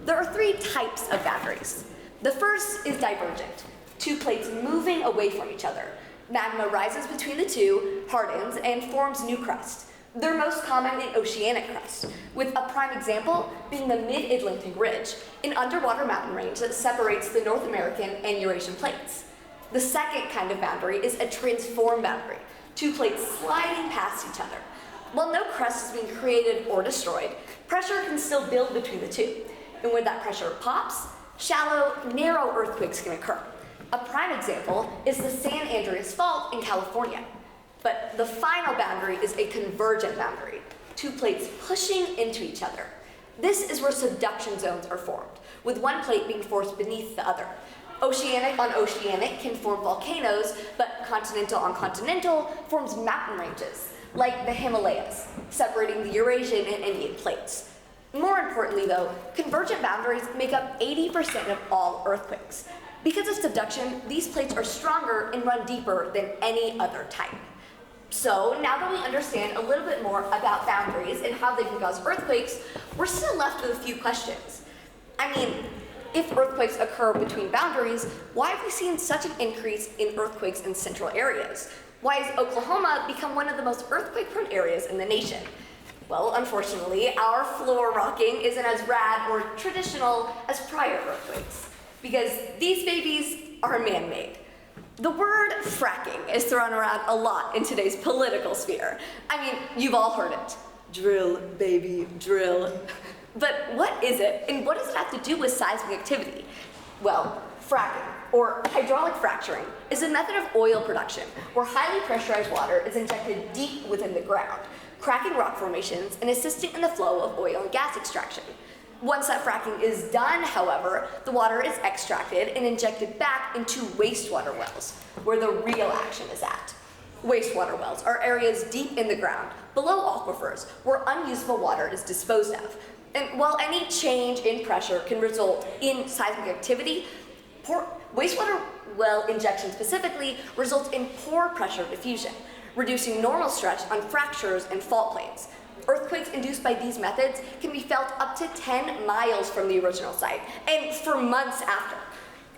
There are 3 types of boundaries. The first is divergent, 2 plates moving away from each other. Magma rises between the 2, hardens, and forms new crust. They're most common in oceanic crust, with a prime example being the Mid-Atlantic Ridge, an underwater mountain range that separates the North American and Eurasian plates. The second kind of boundary is a transform boundary, 2 plates sliding past each other. While no crust is being created or destroyed, pressure can still build between the 2. And when that pressure pops, shallow, narrow earthquakes can occur. A prime example is the San Andreas Fault in California. But the final boundary is a convergent boundary, 2 plates pushing into each other. This is where subduction zones are formed, with one plate being forced beneath the other. Oceanic on oceanic can form volcanoes, but continental on continental forms mountain ranges, like the Himalayas, separating the Eurasian and Indian plates. More importantly though, convergent boundaries make up 80% of all earthquakes. Because of subduction, these plates are stronger and run deeper than any other type. So now that we understand a little bit more about boundaries and how they can cause earthquakes, we're still left with a few questions. I mean, if earthquakes occur between boundaries, why have we seen such an increase in earthquakes in central areas? Why has Oklahoma become one of the most earthquake-prone areas in the nation? Well, unfortunately, our floor rocking isn't as rad or traditional as prior earthquakes, because these babies are man-made. The word fracking is thrown around a lot in today's political sphere. I mean, you've all heard it. Drill, baby, drill. But what is it, and what does it have to do with seismic activity? Well, fracking, or hydraulic fracturing, is a method of oil production where highly pressurized water is injected deep within the ground, cracking rock formations and assisting in the flow of oil and gas extraction. Once that fracking is done, however, the water is extracted and injected back into wastewater wells, where the real action is at. Wastewater wells are areas deep in the ground, below aquifers, where unusable water is disposed of. And while any change in pressure can result in seismic activity, wastewater well injection specifically results in poor pressure diffusion, reducing normal stress on fractures and fault planes. Earthquakes induced by these methods can be felt up to 10 miles from the original site, and for months after.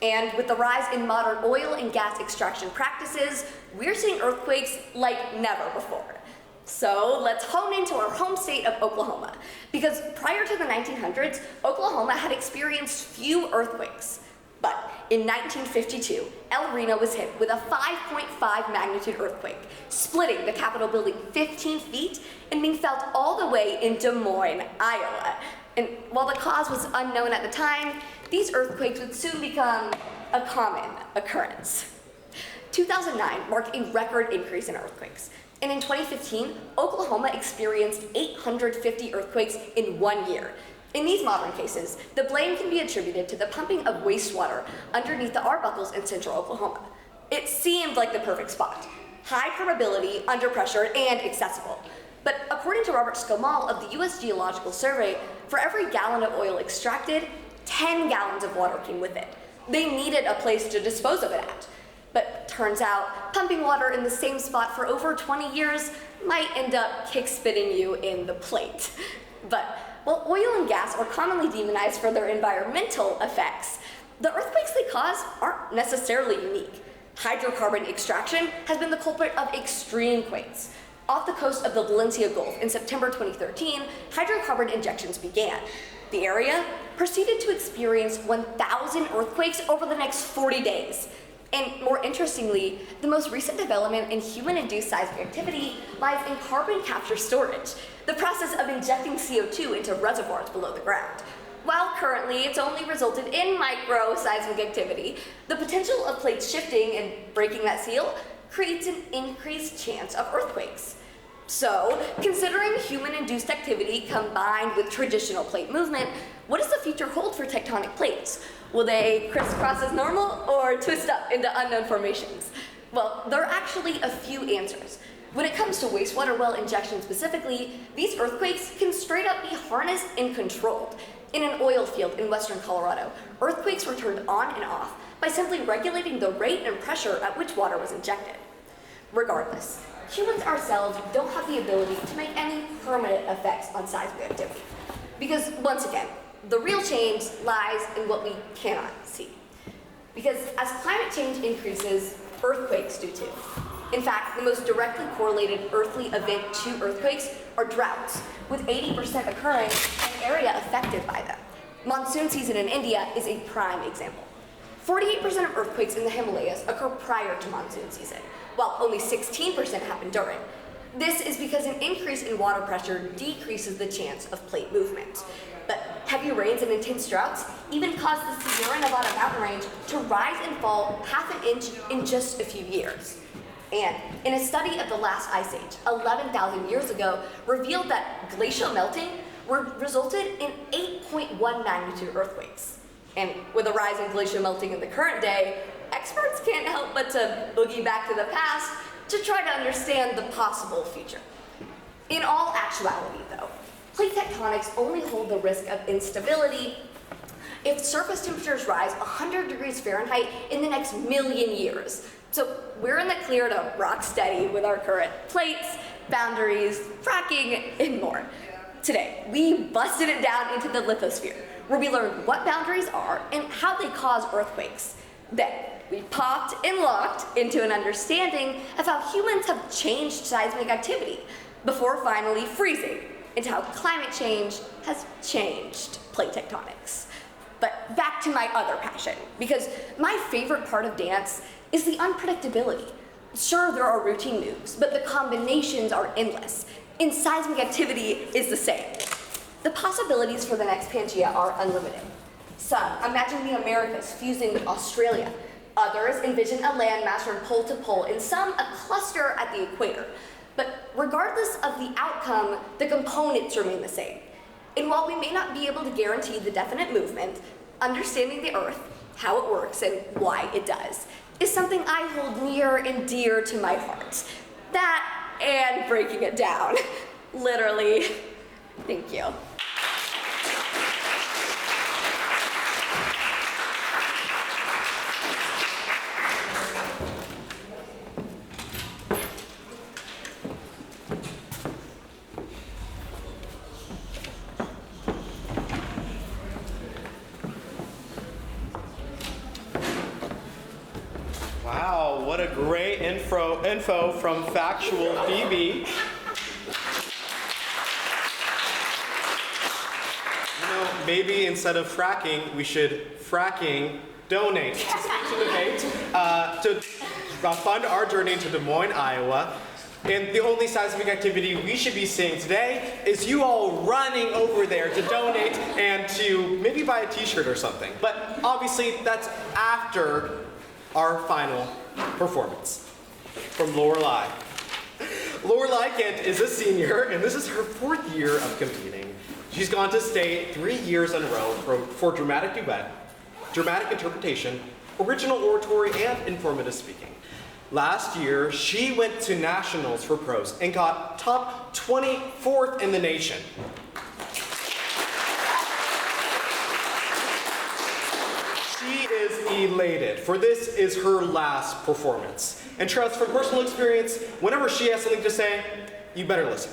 And with the rise in modern oil and gas extraction practices, we're seeing earthquakes like never before. So let's hone into our home state of Oklahoma, because prior to the 1900s, Oklahoma had experienced few earthquakes. But in 1952, El Reno was hit with a 5.5 magnitude earthquake, splitting the Capitol building 15 feet and being felt all the way in Des Moines, Iowa. And while the cause was unknown at the time, these earthquakes would soon become a common occurrence. 2009 marked a record increase in earthquakes. And in 2015, Oklahoma experienced 850 earthquakes in 1 year. In these modern cases, the blame can be attributed to the pumping of wastewater underneath the Arbuckles in central Oklahoma. It seemed like the perfect spot. High permeability, under pressure, and accessible. But according to Robert Skomal of the U.S. Geological Survey, for every gallon of oil extracted, 10 gallons of water came with it. They needed a place to dispose of it at. But turns out, pumping water in the same spot for over 20 years might end up kick-spitting you in the plate. But while oil and gas are commonly demonized for their environmental effects, the earthquakes they cause aren't necessarily unique. Hydrocarbon extraction has been the culprit of extreme quakes. Off the coast of the Valencia Gulf in September 2013, hydrocarbon injections began. The area proceeded to experience 1,000 earthquakes over the next 40 days. And more interestingly, the most recent development in human-induced seismic activity lies in carbon capture storage, the process of injecting CO2 into reservoirs below the ground. While currently it's only resulted in micro-seismic activity, the potential of plates shifting and breaking that seal creates an increased chance of earthquakes. So, considering human-induced activity combined with traditional plate movement, what does the future hold for tectonic plates? Will they crisscross as normal or twist up into unknown formations? Well, there are actually a few answers. When it comes to wastewater well injection specifically, these earthquakes can straight up be harnessed and controlled. In an oil field in western Colorado, earthquakes were turned on and off by simply regulating the rate and pressure at which water was injected. Regardless, humans ourselves don't have the ability to make any permanent effects on seismic activity. Because once again, the real change lies in what we cannot see. Because as climate change increases, earthquakes do too. In fact, the most directly correlated earthly event to earthquakes are droughts, with 80% occurring in an area affected by them. Monsoon season in India is a prime example. 48% of earthquakes in the Himalayas occur prior to monsoon season, while only 16% happen during. This is because an increase in water pressure decreases the chance of plate movement. But heavy rains and intense droughts even cause the Sierra Nevada mountain range to rise and fall half an inch in just a few years. And in a study of the last ice age, 11,000 years ago, revealed that glacial melting resulted in 8.1 magnitude earthquakes. And with a rise in glacial melting in the current day, experts can't help but to boogie back to the past to try to understand the possible future. In all actuality, though, plate tectonics only hold the risk of instability if surface temperatures rise 100 degrees Fahrenheit in the next million years. So we're in the clear to rock steady with our current plates, boundaries, fracking, and more. Today, we busted it down into the lithosphere, where we learned what boundaries are and how they cause earthquakes. Then, we popped and locked into an understanding of how humans have changed seismic activity, before finally freezing into how climate change has changed plate tectonics. But back to my other passion, because my favorite part of dance is the unpredictability. Sure, there are routine moves, but the combinations are endless, and seismic activity is the same. The possibilities for the next Pangea are unlimited. Some imagine the Americas fusing with Australia. Others envision a landmass from pole to pole, and some a cluster at the equator. But regardless of the outcome, the components remain the same. And while we may not be able to guarantee the definite movement, understanding the Earth, how it works, and why it does, is something I hold near and dear to my heart. That and breaking it down. Literally. Thank you. Wow, what a great info from factual Phoebe. You know, maybe instead of fracking, we should fracking donate to debate to fund our journey to Des Moines, Iowa. And the only seismic activity we should be seeing today is you all running over there to donate and to maybe buy a t-shirt or something. But obviously that's after our final performance from Lorelei. Lorelei Gent is a senior, and this is her 4th year of competing. She's gone to state 3 years in a row for dramatic duet, dramatic interpretation, original oratory, and informative speaking. Last year, she went to nationals for prose and got top 24th in the nation. She is elated, for this is her last performance. And trust from personal experience, whenever she has something to say, you better listen.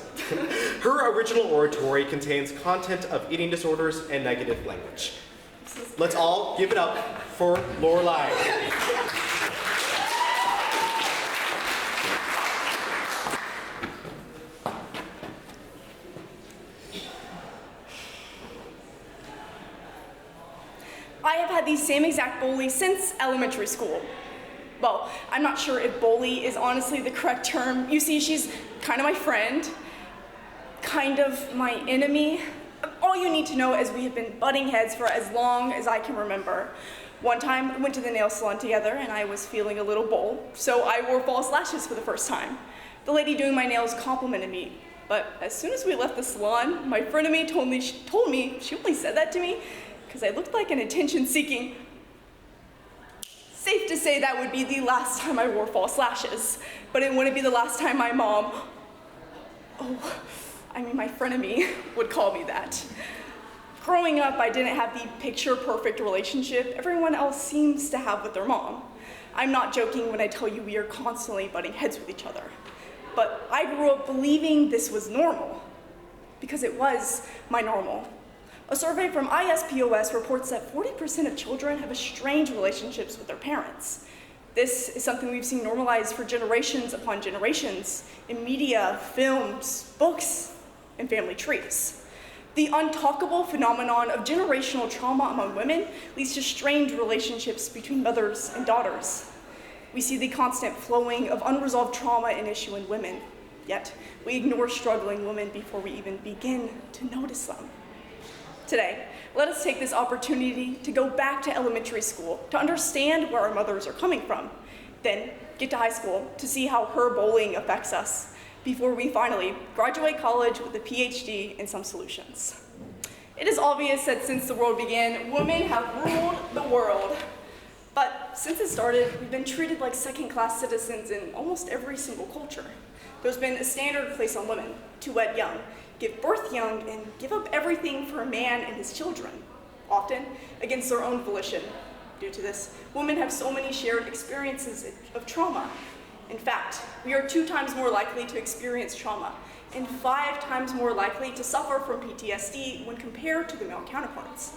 Her original oratory contains content of eating disorders and negative language. Let's all give it up for Lorelei. I have had the same exact bully since elementary school. Well, I'm not sure if bully is honestly the correct term. You see, she's kind of my friend, kind of my enemy. All you need to know is we have been butting heads for as long as I can remember. One time, we went to the nail salon together and I was feeling a little bold, so I wore false lashes for the first time. The lady doing my nails complimented me, but as soon as we left the salon, my frenemy told me she only said that to me because I looked like an attention-seeking. Safe to say that would be the last time I wore false lashes, but it wouldn't be the last time my mom, my frenemy would call me that. Growing up, I didn't have the picture-perfect relationship everyone else seems to have with their mom. I'm not joking when I tell you we are constantly butting heads with each other. But I grew up believing this was normal, because it was my normal. A survey from ISPOS reports that 40% of children have estranged relationships with their parents. This is something we've seen normalized for generations upon generations in media, films, books, and family trees. The untalkable phenomenon of generational trauma among women leads to strained relationships between mothers and daughters. We see the constant flowing of unresolved trauma and issue in women, yet we ignore struggling women before we even begin to notice them. Today, let us take this opportunity to go back to elementary school to understand where our mothers are coming from, then get to high school to see how her bullying affects us, before we finally graduate college with a PhD and some solutions. It is obvious that since the world began, women have ruled the world. But since it started, we've been treated like second-class citizens in almost every single culture. There's been a standard placed on women to wed young, give birth young, and give up everything for a man and his children, often against their own volition. Due to this, women have so many shared experiences of trauma. In fact, we are 2 times more likely to experience trauma and 5 times more likely to suffer from PTSD when compared to their male counterparts.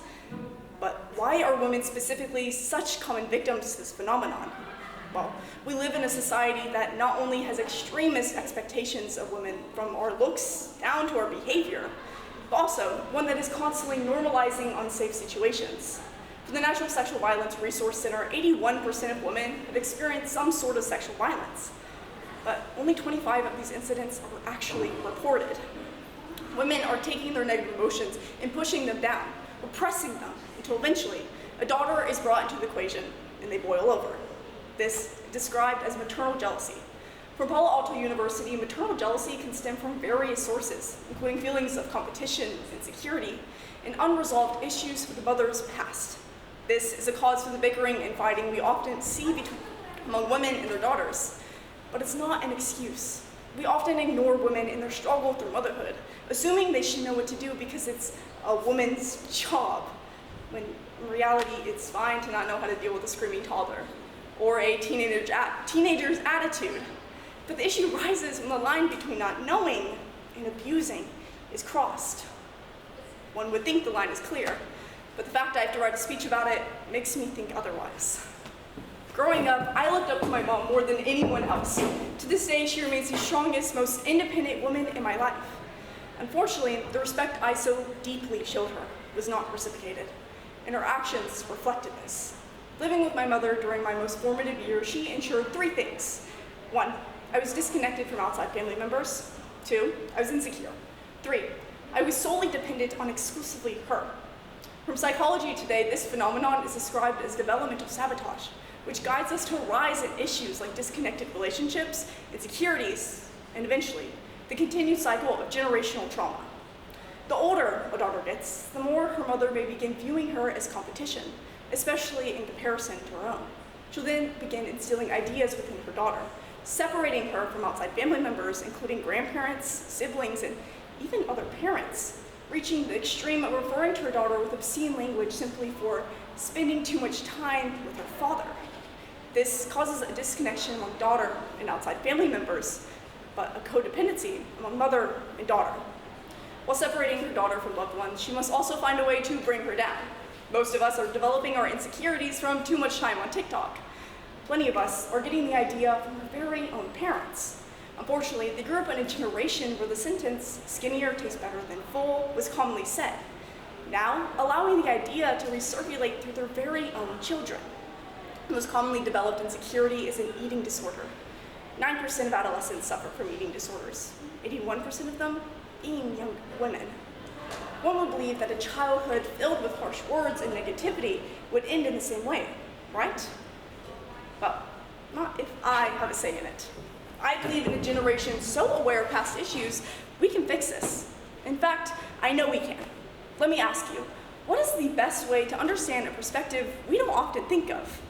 But why are women specifically such common victims to this phenomenon? Well, we live in a society that not only has extremist expectations of women from our looks down to our behavior, but also one that is constantly normalizing unsafe situations. From the National Sexual Violence Resource Center, 81% of women have experienced some sort of sexual violence, but only 25 of these incidents are actually reported. Women are taking their negative emotions and pushing them down, repressing them, until eventually a daughter is brought into the equation and they boil over. This is described as maternal jealousy. From Palo Alto University, maternal jealousy can stem from various sources, including feelings of competition, insecurity, and unresolved issues with the mother's past. This is a cause for the bickering and fighting we often see among women and their daughters, but it's not an excuse. We often ignore women in their struggle through motherhood, assuming they should know what to do because it's a woman's job, when in reality it's fine to not know how to deal with a screaming toddler or a teenager's attitude. But the issue rises when the line between not knowing and abusing is crossed. One would think the line is clear, but the fact I have to write a speech about it makes me think otherwise. Growing up, I looked up to my mom more than anyone else. To this day, she remains the strongest, most independent woman in my life. Unfortunately, the respect I so deeply showed her was not reciprocated, and her actions reflected this. Living with my mother during my most formative years, she ensured 3 things. 1, I was disconnected from outside family members. 2, I was insecure. 3, I was solely dependent on exclusively her. From Psychology Today, this phenomenon is described as developmental sabotage, which guides us to a rise in issues like disconnected relationships, insecurities, and eventually, the continued cycle of generational trauma. The older a daughter gets, the more her mother may begin viewing her as competition, especially in comparison to her own. She'll then begin instilling ideas within her daughter, separating her from outside family members, including grandparents, siblings, and even other parents, reaching the extreme of referring to her daughter with obscene language simply for spending too much time with her father. This causes a disconnection among daughter and outside family members, but a codependency among mother and daughter. While separating her daughter from loved ones, she must also find a way to bring her down. Most of us are developing our insecurities from too much time on TikTok. Plenty of us are getting the idea from our very own parents. Unfortunately, they grew up in a generation where the sentence, skinnier tastes better than full, was commonly said. Now, allowing the idea to recirculate through their very own children. The most commonly developed insecurity is an eating disorder. 9% of adolescents suffer from eating disorders, 81% of them being young women. One would believe that a childhood filled with harsh words and negativity would end in the same way, right? Well, not if I have a say in it. I believe in a generation so aware of past issues, we can fix this. In fact, I know we can. Let me ask you, what is the best way to understand a perspective we don't often think of?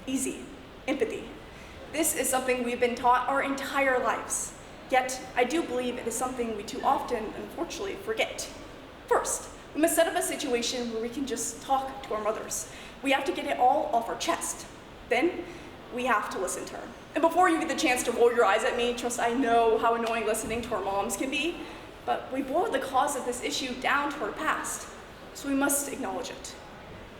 Easy, empathy. This is something we've been taught our entire lives. Yet, I do believe it is something we too often, unfortunately, forget. First, we must set up a situation where we can just talk to our mothers. We have to get it all off our chest. Then, we have to listen to her. And before you get the chance to roll your eyes at me, trust I know how annoying listening to our moms can be, but we boiled the cause of this issue down to our past, so we must acknowledge it.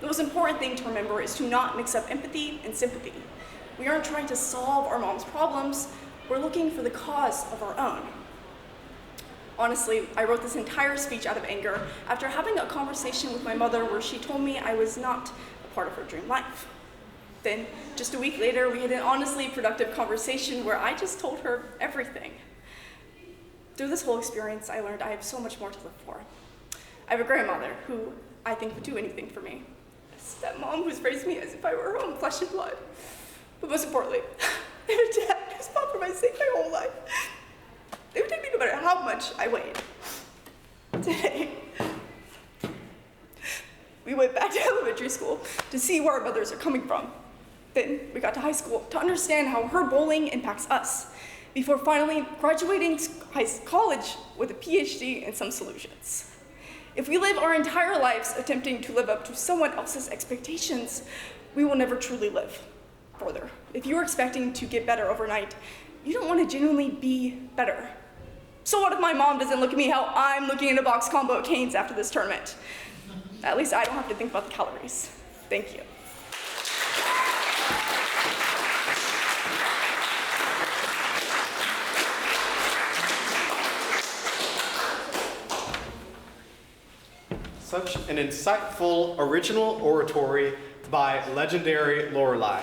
The most important thing to remember is to not mix up empathy and sympathy. We aren't trying to solve our mom's problems, we're looking for the cause of our own. Honestly, I wrote this entire speech out of anger after having a conversation with my mother where she told me I was not a part of her dream life. Then, just a week later, we had an honestly productive conversation where I just told her everything. Through this whole experience, I learned I have so much more to live for. I have a grandmother who I think would do anything for me. A stepmom who's raised me as if I were her own flesh and blood. But most importantly, I have a dad who's fought for my sake my whole life. They would take me no matter how much I weighed. Today, we went back to elementary school to see where our mothers are coming from. Then we got to high school to understand how her bullying impacts us, before finally graduating college with a PhD and some solutions. If we live our entire lives attempting to live up to someone else's expectations, we will never truly live. Further, if you're expecting to get better overnight, you don't want to genuinely be better. So what if my mom doesn't look at me how I'm looking at a box combo of canes after this tournament? At least I don't have to think about the calories. Thank you. Such an insightful original oratory by legendary Lorelei.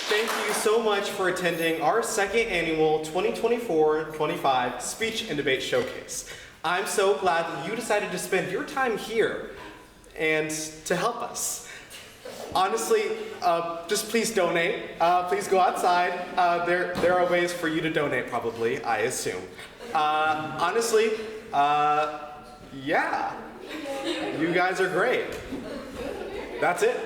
Thank you so much for attending our second annual 2024-25 Speech and Debate Showcase. I'm so glad that you decided to spend your time here and to help us. Honestly, just please donate. Please go outside. There are ways for you to donate, probably, I assume. Honestly, yeah, you guys are great. That's it.